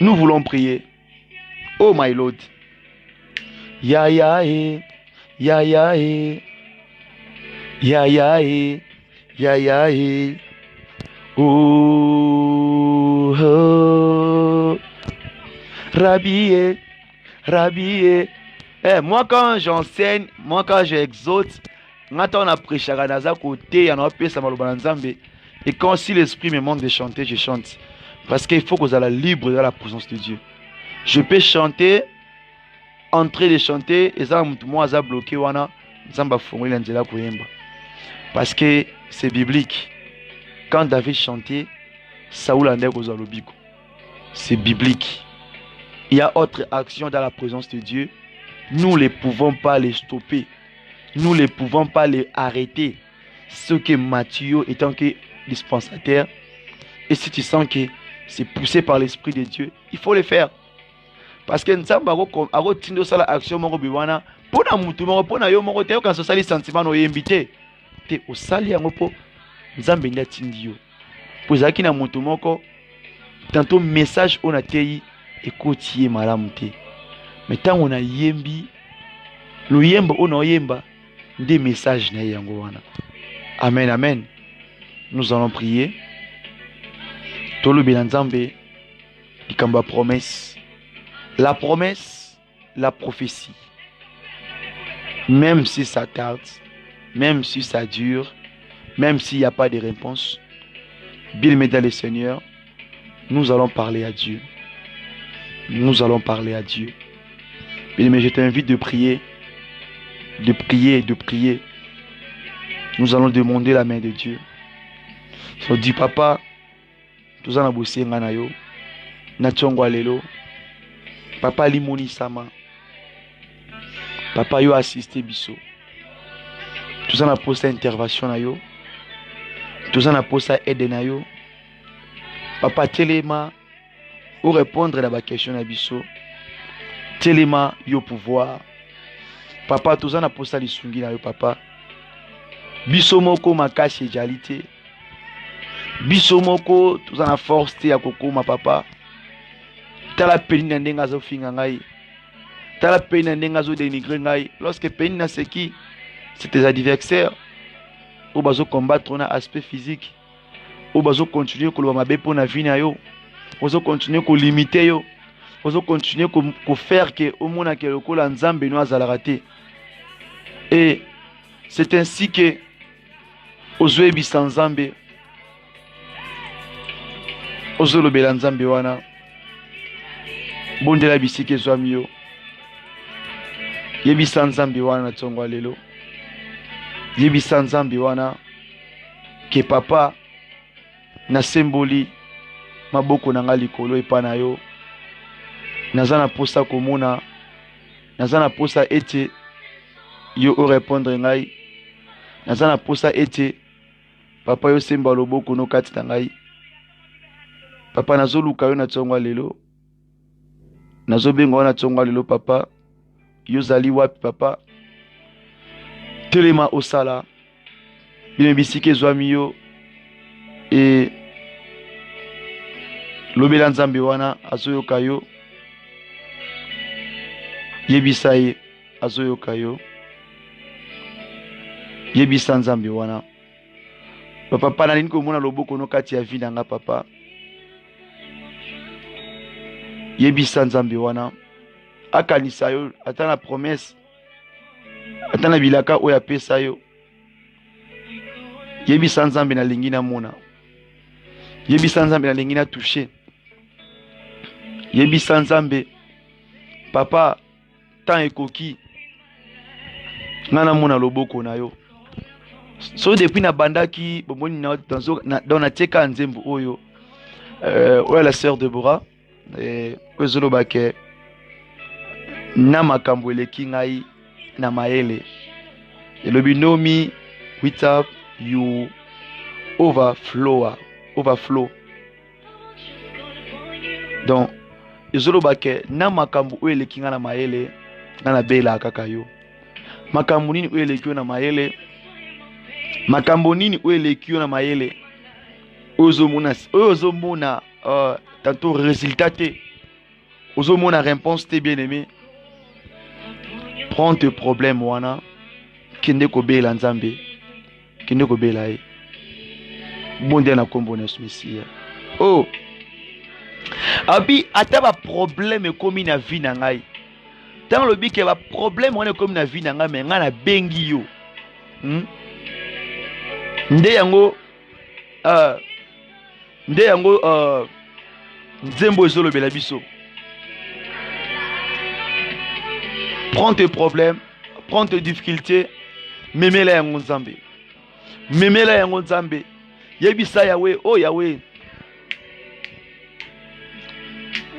nous voulons prier. Oh my Lord. Ya ya ya ya ya ya ya ya ya oh, oh. Rabbi, Rabbi. Moi quand j'enseigne, moi quand j'exhorte, quand on a prêché à Naza côté, on a appelé ça maloba nzambe. Et quand si l'esprit me demande de chanter, je chante. Parce qu'il faut que vous soyez libre dans la présence de Dieu. Je peux chanter, en train de chanter, et ça moi ça bloqué wana, nzamba fongoli nzela koyemba. Parce que c'est biblique. Quand David chantait, Saoul andait aux alobiko. C'est biblique. Il y a autre action dans la présence de Dieu. Nous ne pouvons pas les stopper. Nous ne pouvons pas les arrêter. Ce que Matthieu étant que dispensateur. Et si tu sens que c'est poussé par l'Esprit de Dieu, il faut le faire. Parce que nous sommes à tindo sala action moko biwana pour na mutu moko pour na yo moko te quand sali sentiment no invité te o sali yango po nzambe nda tindi yo. Pozaki na mutu moko tantôt message on a tei ekotie malamu te. Mais tant on a yembi lo yemba on a yemba des messages na yango wana. Amen amen. Nous allons prier. Tolo bilanzambe ikamba promesse. La promesse, la prophétie. Même si ça tarde, même si ça dure, même s'il n'y a pas de réponse, bien aimé dans le Seigneur, nous allons parler à Dieu. Nous allons parler à Dieu. Mais je t'invite de prier. De prier, de prier. Nous allons demander la main de Dieu. So dit papa, tout ça na bossé ngana yo. Na tchongwa lelo. Papa limoni sama. Papa yo assisté biso. Tout ça na posa intervention na yo. Tout ça na posa aide na yo. Papa telema ou répondre à la question na biso. Telema yo pouvoir. Papa tout ça na posa lisungi na yo papa. Biso moko makasi jalite. Biso moko tout ça na force te ya kokoma papa. Tala peni na ndenga zo finga ngai. Tala peni na ndenga zo dénigrer ngai. Lorsque peni na seki, c'est tes adversaires. Ou bazo combattre na aspect physique. Ou bazo continuer ko lo mabe po na vie na yo. Bazo continuer ko limiter yo. Bazo continuer ko faire que au mona ke lokola nzambe no azala raté. Et c'est ainsi que Ozwe bisanzambe. Ozwe lobela nzambe wana. Bondela bisike zwami yo. Yebisa nzambe wana na tsongwa lelo. Yebisa nzambe wana ke papa na semboli maboko na nga likolo epa na yo. Naza na posa komona. Naza na posa ete yo o répondre ngai. Naza na posa ete papa yo semba loboko no kati na ngai. Papa nazoluka yo na tsongwa lelo. Nazobenga na tsongwa lelo papa. Yo zali wapi papa. Telema osala. Bine bisike zwami yo. E lobela nzambe wana azoyoka yo. Yebisa ye azoyoka yo. Yebisa nzambe wana. Papa pana nini komona loboko no kati ya vie na nga papa. Yebisa nzambe wana. Akanisa yo ata na promesse. Ata na bilaka oyo apesa yo. Yebisa nzambe na lingi na mona. Yebisa nzambe na lingi na toucher. Yebisa nzambe papa tant ekoki ngana mona loboko na yo. So depuis na bandaki bomoni na dans na teka nzembo oyo oyo la sœur Deborah ozolo bake na makambo eleki ngai na maele elobi know me with up you overflow. Donc ezolo bake na makambo oyo eleki ngai na maele na bela kaka yo. Makambo nini oyo eleki yo na maele. Makambo nini oyo eleki yo na mayele. Ozomona tantôt résultat te. Ozomona réponse te bien aimé. Prends tes problèmes wana. Kende ko bela nzambe. Kende ko bela e. Bonde na kombo na Messia. Oh. Abi ata ba problème komi na vie na ngai. Tant le bi ke ba problème wana komi na vie na ngai mais nga na bengi yo. Nde yango nzembo ezolo bela biso. Prends tes problèmes, prends tes difficultés, memela yango nzambe. Memela yango nzambe. Yebisa Yahweh, oh Yahweh.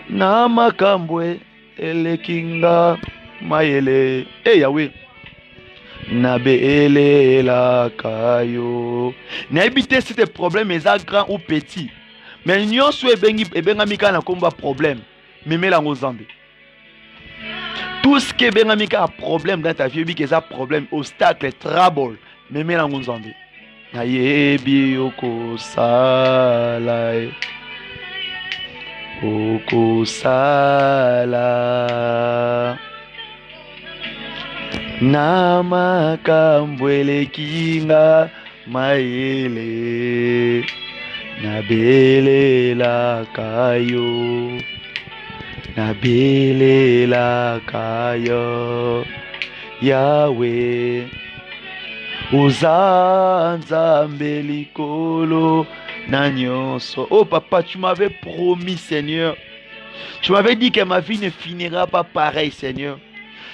Na makambwe elekinga mayele. Yahweh. Nabele la kayo. N'habite si tes problèmes est grand ou petit. Mais nyon sou ebenga mika na komba problème. Meme la ngozambe. Tout ce qui ebenga mika a problème dans ta vie, bi que problème, obstacle, trouble. Meme la ngozambe. Na yebi oko sala. Oko sala. Na makambo eleki nga mayele. Nabelela kayo. Nabelela kayo. Yahweh. Ozanzambe likolo na nyonso. Oh papa, tu m'avais promis Seigneur. Tu m'avais dit que ma vie ne finira pas pareil Seigneur.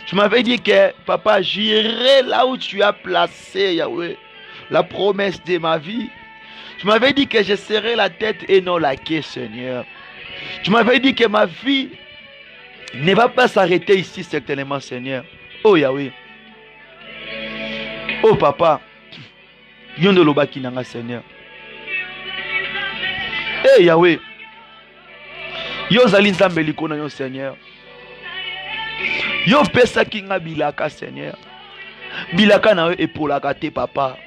Tu m'avais dit que, papa, j'irai là où tu as placé, Yahweh, la promesse de ma vie. Tu m'avais dit que je serai la tête et non la queue, Seigneur. Tu m'avais dit que ma vie ne va pas s'arrêter ici, certainement, Seigneur. Oh, Yahweh. Oh, papa. Yondo lobaki nanga, Seigneur. Eh, Yahweh. Yo zali nzambe likona yo, Seigneur. Yo pesa kinga bilaka, Seigneur. Bilaka na yo epolaka te, papa.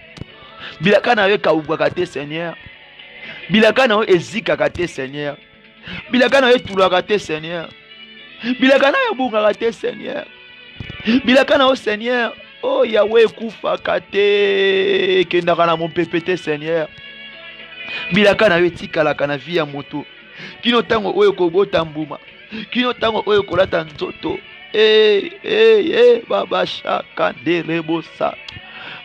Bilaka na yo kaubaka te, Seigneur. Bilaka na yo ezikaka te, Seigneur. Bilaka na yo tulaka te, Seigneur. Bilaka na yo bungaka te, Seigneur. Bilaka na yo, Seigneur. Oh, Yahweh kufaka te. Kendaka na mopepe, Seigneur. Bilaka na yo etikalaka na vie ya moto. Kino tango oyo kobota mbuma. Kino tango oyo kolata nzoto. Baba shaka derebosa.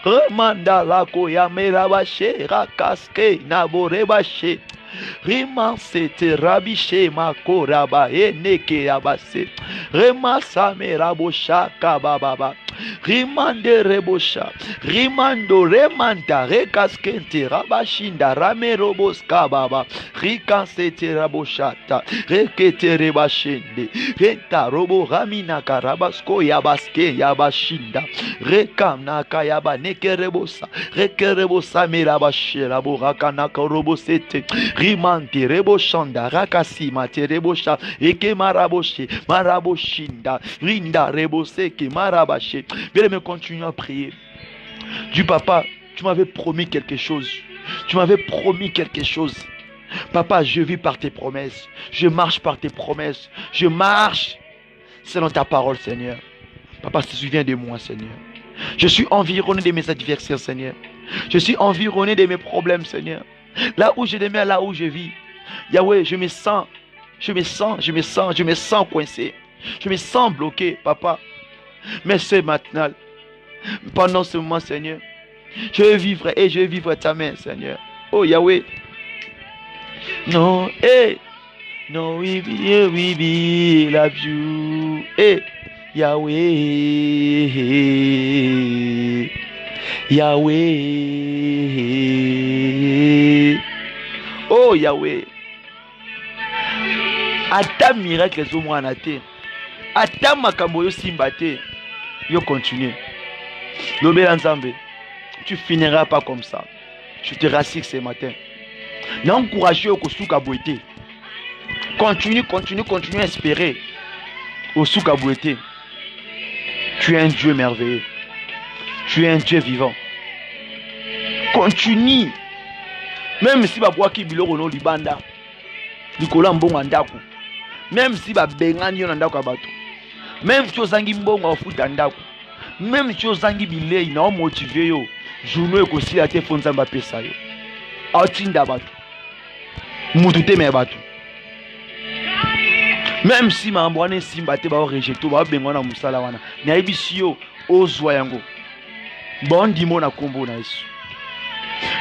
Remanda lako ya merabashe rakaske naborebashe. Rimanse te rabishe makoraba neke abase. Remasa merabosha kababa. Rimande rebosha. Rimando remanda rekaskente rabashinda ramerobos kababa. Rikansete raboshata. Rekete rebashende. Renta robo ramina karabasko yabaske yabashinda. Rekamnaka yaba neke rebosa. Rekerebosa merabashe raborakanaka robosete. Rimante reboshanda rakasima te rebosha. Eke maraboshe maraboshinda. Rinda reboseke marabashe. Bien-aimé, continue à prier. Du papa, tu m'avais promis quelque chose. Tu m'avais promis quelque chose. Papa, je vis par tes promesses. Je marche par tes promesses. Je marche selon ta parole, Seigneur. Papa, se souviens de moi, Seigneur. Je suis environné de mes adversaires, Seigneur. Je suis environné de mes problèmes, Seigneur. Là où je demeure, là où je vis. Yahweh, je me sens coincé. Je me sens bloqué, papa. Mais c'est maintenant, pendant ce moment, Seigneur, je vais vivre et je vais vivre ta main, Seigneur. Oh Yahweh. No, no, we love you. Yahweh. Yahweh. Oh Yahweh. Ata miracle zo mwana te. Ata makambo yo simba te. Yo continue. Lobela Nzambe. Tu finiras pas comme ça. Je te rassure ce matin. N'encourage au Kosuka Bouete. Continue à espérer. Au Souka Bouete. Tu es un Dieu merveilleux. Tu es un Dieu vivant. Continue. Même si Babouaki Biloro no Libanda. Nicolas Mbongo Andako. Même si Bengani yo Nandako Abato. Même si ozangi mbongo ofuta ndako. Même si ozangi bilei na motiver yo. Journée ekosi ate fonzamba pesa yo. Atinda bato. Mutu te me bato. Même si mambwane simba te ba rejeto ba bengwana musala wana. Na ebisi yo ozwa yango. Bondi mona kombo na Yesu.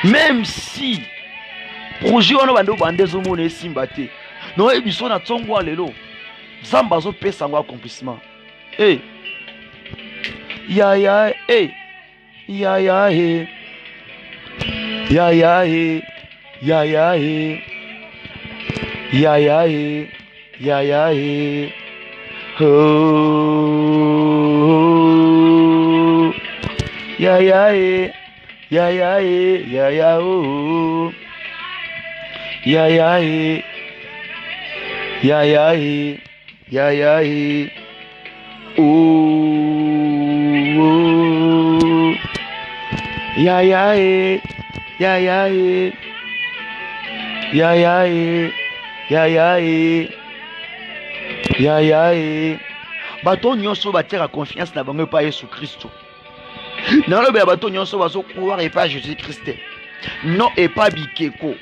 Même si projet wana bando bandezo mona simba te. No ebiso na tsongwa lelo. Zamba zo pesa ngo accomplissement. Ya ya ya ya ya ya ya ya ya ya ya oh ya ya ya ya ya ya oh ya ya ya ya ya ya oh ya ya ya ya ya ya ya ya bato nyonso batira confiance na bango pa Yesu Kristo. Na lobe bato nyonso bazo croire et pas Jésus Christ. Non et pas bikeko.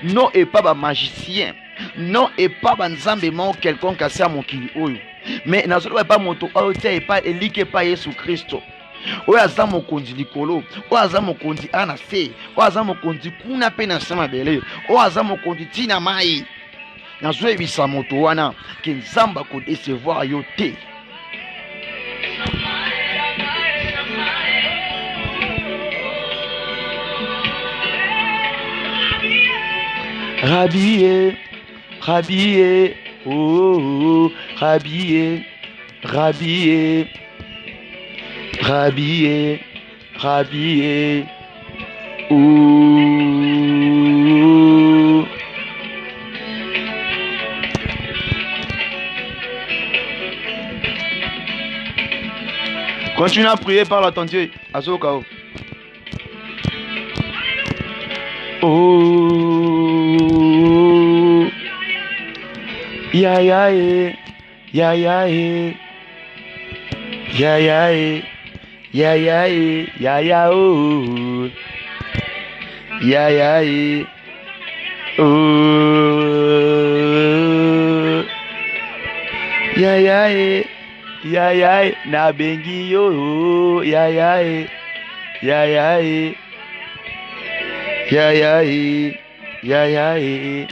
Non et pas ba magicien. Non et pas ba nzambe mo quelconque à mon kili oyo. Mais na solo pas moto ote et pas elike pas Yesu Kristo. Oyo aza mokonzi likolo, oyo aza mokonzi ana se, oyo aza mokonzi kuna pe na sama bele, oyo aza mokonzi tina mai. Na zoebisa moto wana ke nzamba ko décevoir yo te. Rhabillé, rhabillé, oh, oh, oh, rhabillé, rhabillé, rhabillé, rhabillé, oh. Continue à prier, parle à ton Dieu. Azokao. Oh, ya ya e, ya ya e, ya ya e, ya ya e, ya ya oh, ya ya e, oh, ya ya e, ya ya e, na bengi yo, ya ya e, ya ya e. Ya ya e, ya ya e,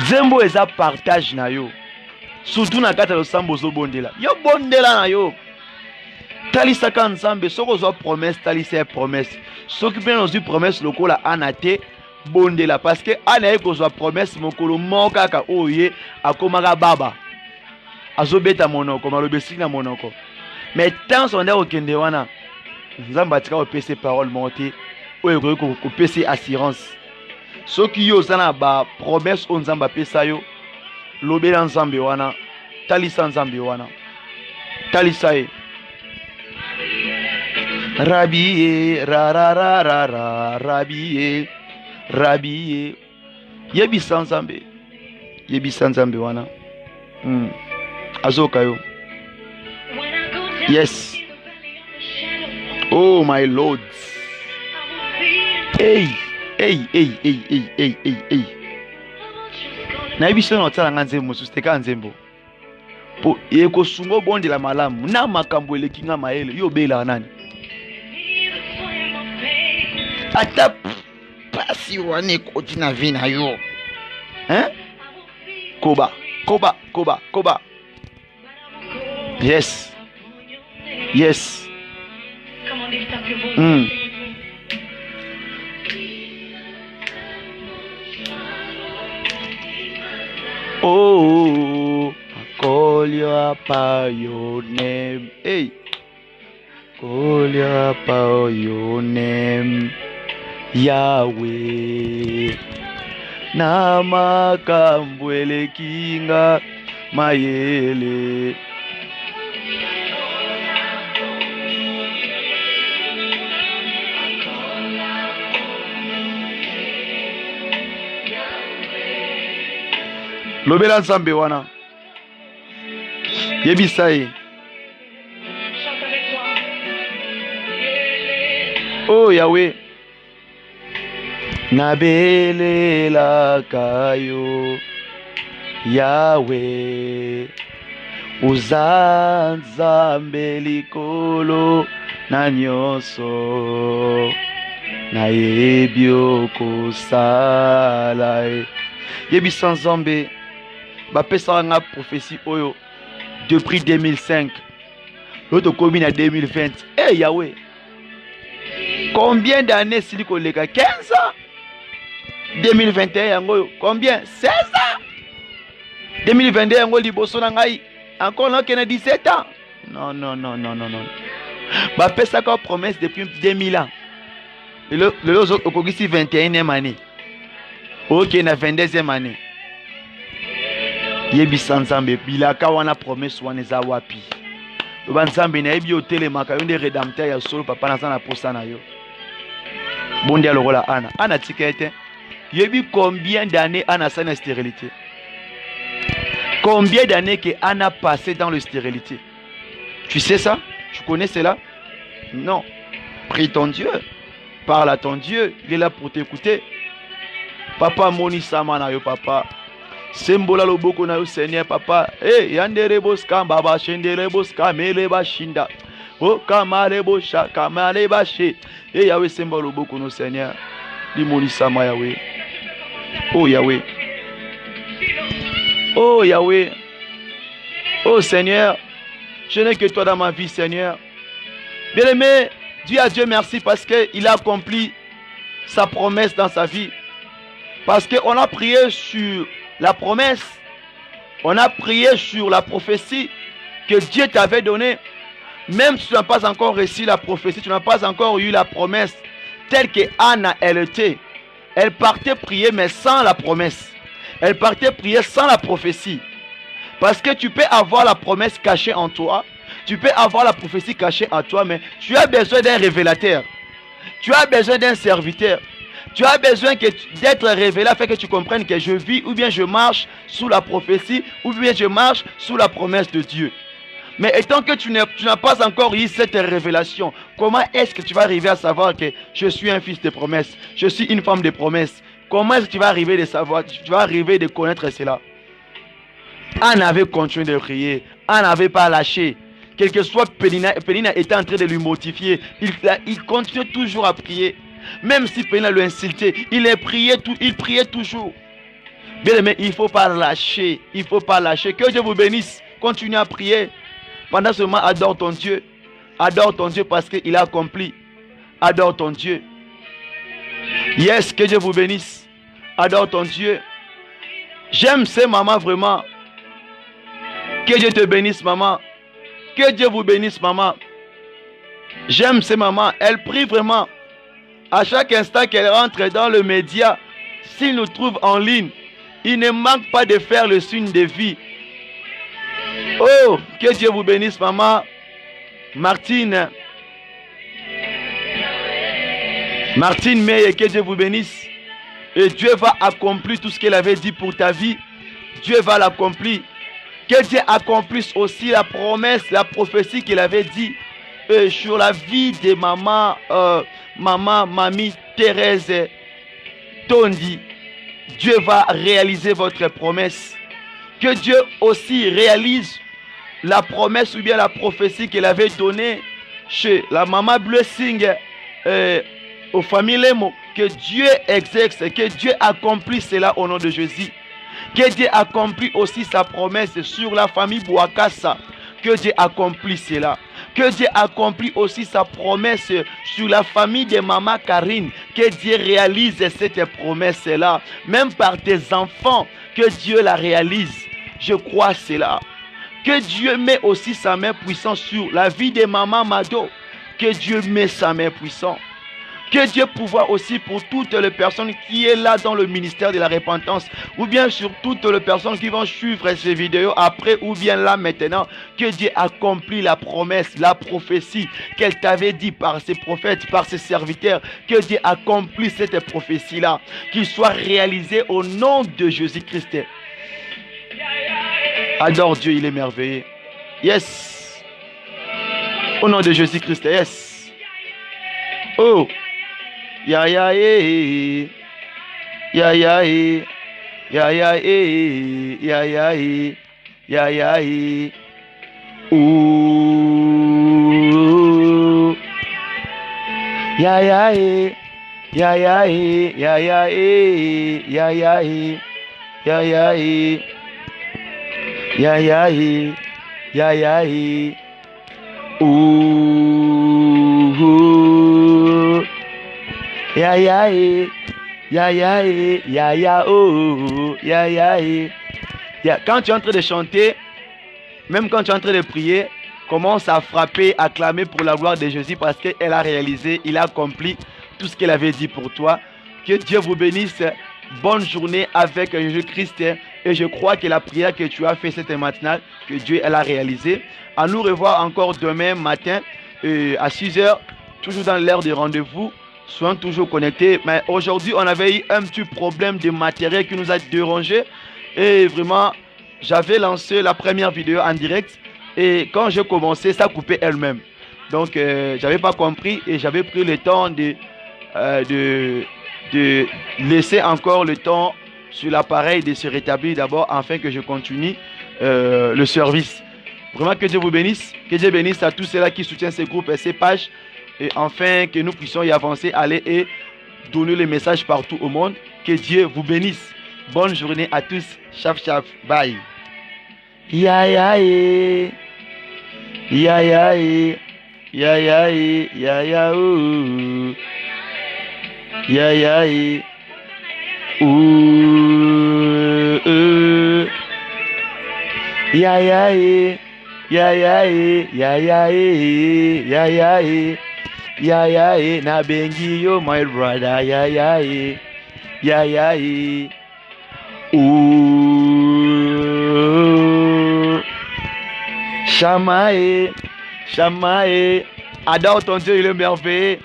Zembo eza partage na yo. Surtout na kata losambo zo bondela. Yo bondela na yo. Talisa ka nzambe soko zo promesse talisa promesse. Soki pe nozu promesse lokola anate bondela parce que ana ko zo promesse mokolo moka ka oye akomaka baba. Azobeta monoko malobesi na monoko. Mais tant on est au kende wana nzamba tika o PC parole monter o ko PC assurance soki yo zana ba promesse on nzamba pesa yo lobela nzambe wana talisa nzambe wana talisa e rabiye ra ra ra ra ra rabiye rabiye yebisa nzambe wana azoka yo. Yes. Oh my Lord. Hey. Na ibiso na tsala nganzembo susteka nzembo. Po yeko sungo bondi la malamu na makambo eleki nga maele yo bela nani. Ata pasi wane koti na vina yo. Hein? Koba. Yes. Yes. Oh, call your by your name. Hey, call your by your name, Yahweh. Namakambwele kinga mayele. Lobela nzambe wana yebisa ye. Oh Yahweh nabelela kayo Yahweh uzanzambe likolo na nyonso na yebi okosala yebisa nzambe bapesa nga prophétie oyo depuis 2005 l'autre commune à 2020. Hey Yahweh, combien d'années sili koleka? 15 ans. 2021 yango combien? 16 ans. 2022 yango liboso na ngai encore là kena 17 ans. Non. Bapesa ka promesse depuis 2000 ans. Le lozo okogisi 21e année. Ok na 22e année. Yebisa nzambe bilaka wana promesse wana eza wapi? Loba nzambe na yebi otelemaka yo nde rédempteur ya solo papa na sana posa na yo. Bondi alokola ana tikete. Yebi combien d'années Anna sa na stérilité? Combien d'années que Anna passé dans le stérilité? Tu sais ça? Tu connais cela? Non. Prie ton Dieu. Parle à ton Dieu. Il est là pour t'écouter. Papa moni sama na yo papa. Sembola loboko na yo Seigneur papa. Eh yandere boska baba shendere boska mele bashinda. O kamale bosha kamale bashe. Eh Yahweh sembola loboko no Seigneur. Limoni sama Yahweh. Oh Yahweh. Oh Yahweh. Oh Seigneur. Je n'ai que toi dans ma vie Seigneur. Bien-aimé, Dis à Dieu merci parce qu'il a accompli sa promesse dans sa vie. Parce qu'on a prié sur la promesse. On a prié sur la prophétie que Dieu t'avait donnée. Même si tu n'as pas encore reçu la prophétie, tu n'as pas encore eu la promesse telle que Anna, elle était. Elle partait prier mais sans la promesse. Elle partait prier sans la prophétie. Parce que tu peux avoir la promesse cachée en toi. Tu peux avoir la prophétie cachée en toi, mais tu as besoin d'un révélateur. Tu as besoin d'un serviteur. Tu as besoin d'être révélé afin que tu comprennes que je vis ou bien je marche sous la prophétie ou bien je marche sous la promesse de Dieu. Mais étant que tu n'as pas encore eu cette révélation, comment est-ce que tu vas arriver à savoir que je suis un fils de promesse, je suis une femme de promesse? Comment est-ce que tu vas arriver de savoir, tu vas arriver de connaître cela? Anne avait continué de prier, Anne n'avait pas lâché. Quel que soit Pénina était en train de lui mortifier, il continuait toujours à prier. Même si Pénina le insultait, il priait toujours. Bien aimé, il ne faut pas lâcher, il ne faut pas lâcher. Que Dieu vous bénisse, continue à prier. Pendant ce moment, adore ton Dieu. Adore ton Dieu parce qu'il a accompli. Adore ton Dieu. Yes, que Dieu vous bénisse. Adore ton Dieu. J'aime ces mamans vraiment. Que Dieu te bénisse, maman. Que Dieu vous bénisse, maman. J'aime ces mamans. Elles prient vraiment. À chaque instant qu'elles rentrent dans le média, s'ils nous trouvent en ligne, ils ne manquent pas de faire le signe de vie. Oh, que Dieu vous bénisse, maman. Martine May, que Dieu vous bénisse. Et Dieu va accomplir tout ce qu'il avait dit pour ta vie. Dieu va l'accomplir. Que Dieu accomplisse aussi la promesse, la prophétie qu'il avait dit sur la vie de mamie Thérèse Tondi. Dieu va réaliser votre promesse. Que Dieu aussi réalise la promesse ou bien la prophétie qu'il avait donnée chez la maman Blessing aux familles Lemo. Que Dieu exerce, que Dieu accomplisse cela au nom de Jésus. Que Dieu accomplit aussi sa promesse sur la famille Bouakassa. Que Dieu accomplisse cela. Que Dieu accomplit aussi sa promesse sur la famille de maman Karine. Que Dieu réalise cette promesse-là. Même par tes enfants, que Dieu la réalise. Je crois cela. Que Dieu met aussi sa main puissante sur la vie de maman Mado. Que Dieu met sa main puissante. Que Dieu pouvoir aussi pour toutes les personnes qui sont là dans le ministère de la repentance, ou bien sur toutes les personnes qui vont suivre ces vidéos après ou bien là maintenant, que Dieu accomplit la promesse, la prophétie qu'elle t'avait dit par ses prophètes, par ses serviteurs, que Dieu accomplit cette prophétie-là, qu'il soit réalisé au nom de Jésus-Christ. Adore Dieu, il est merveilleux. Yes. Au nom de Jésus-Christ, yes. Oh. Ya ya eh, ya ya eh, ya ya eh, ya ya eh, ya ya eh. Ooh. Ya ya eh, ya ya eh, ya ya eh, ya ya eh, ya ya eh, ya ya eh, ya ya eh. Ooh. Ya ya eh, ya ya eh, ya ya oh, ya ya eh. Quand tu es en train de chanter, même quand tu es en train de prier, commence à frapper, à clamer pour la gloire de Jésus parce qu'elle a réalisé, il a accompli tout ce qu'elle avait dit pour toi. Que Dieu vous bénisse. Bonne journée avec Jésus-Christ. Et je crois que la prière que tu as fait cette matinale, que Dieu elle a réalisé. À nous revoir encore demain matin à 6h, toujours dans l'heure de rendez-vous. Soyons toujours connectés. Mais aujourd'hui, on avait eu un petit problème de matériel qui nous a dérangé. Et vraiment, j'avais lancé la première vidéo en direct. Et quand j'ai commencé, ça coupait elle-même. Donc, je n'avais pas compris. Et j'avais pris le temps de laisser encore le temps sur l'appareil de se rétablir d'abord. Afin que je continue le service. Vraiment, que Dieu vous bénisse. Que Dieu bénisse à tous ceux-là qui soutiennent ces groupes et ces pages. Et enfin, que nous puissions y avancer, aller et donner le message partout au monde. Que Dieu vous bénisse. Bonne journée à tous. Chaf chaf. Bye. Ya ya eh. Ya ya eh. Ya ya eh, ya ya oh. Ya ya eh. Ooh, ya ya eh. Ya ya eh, ya ya eh, ya ya eh. Ya ya eh, na bengi yo my brother. Ya ya eh. Ya ya eh. Ooh. Chamae, Chamae, adore ton Dieu, il est merveilleux.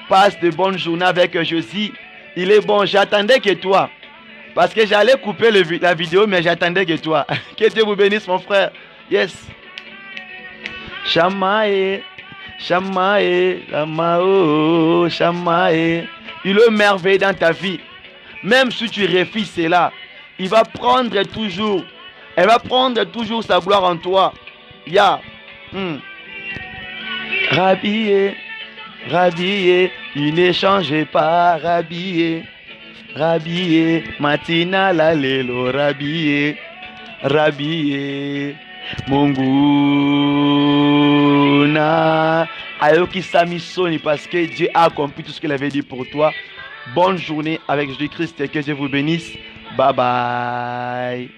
Passe de bonnes journées avec Josie. Il est bon, j'attendais que toi. Parce que j'allais couper la vidéo, mais j'attendais que toi. Que Dieu vous bénisse, mon frère. Yes. Chamae, Chamae, Chamao, Chamae. Il est merveilleux dans ta vie. Même si tu refuses cela, il va prendre toujours. Elle va prendre toujours sa gloire en toi. Ya. Rhabillé, rhabillé, il ne change pas, rhabillé, rhabillé, matina la lelo, rhabillé, rhabillé, monguna. Ayoki Samisoni, parce que Dieu a accompli tout ce qu'il avait dit pour toi. Bonne journée avec Jésus-Christ et que Dieu vous bénisse. Bye bye.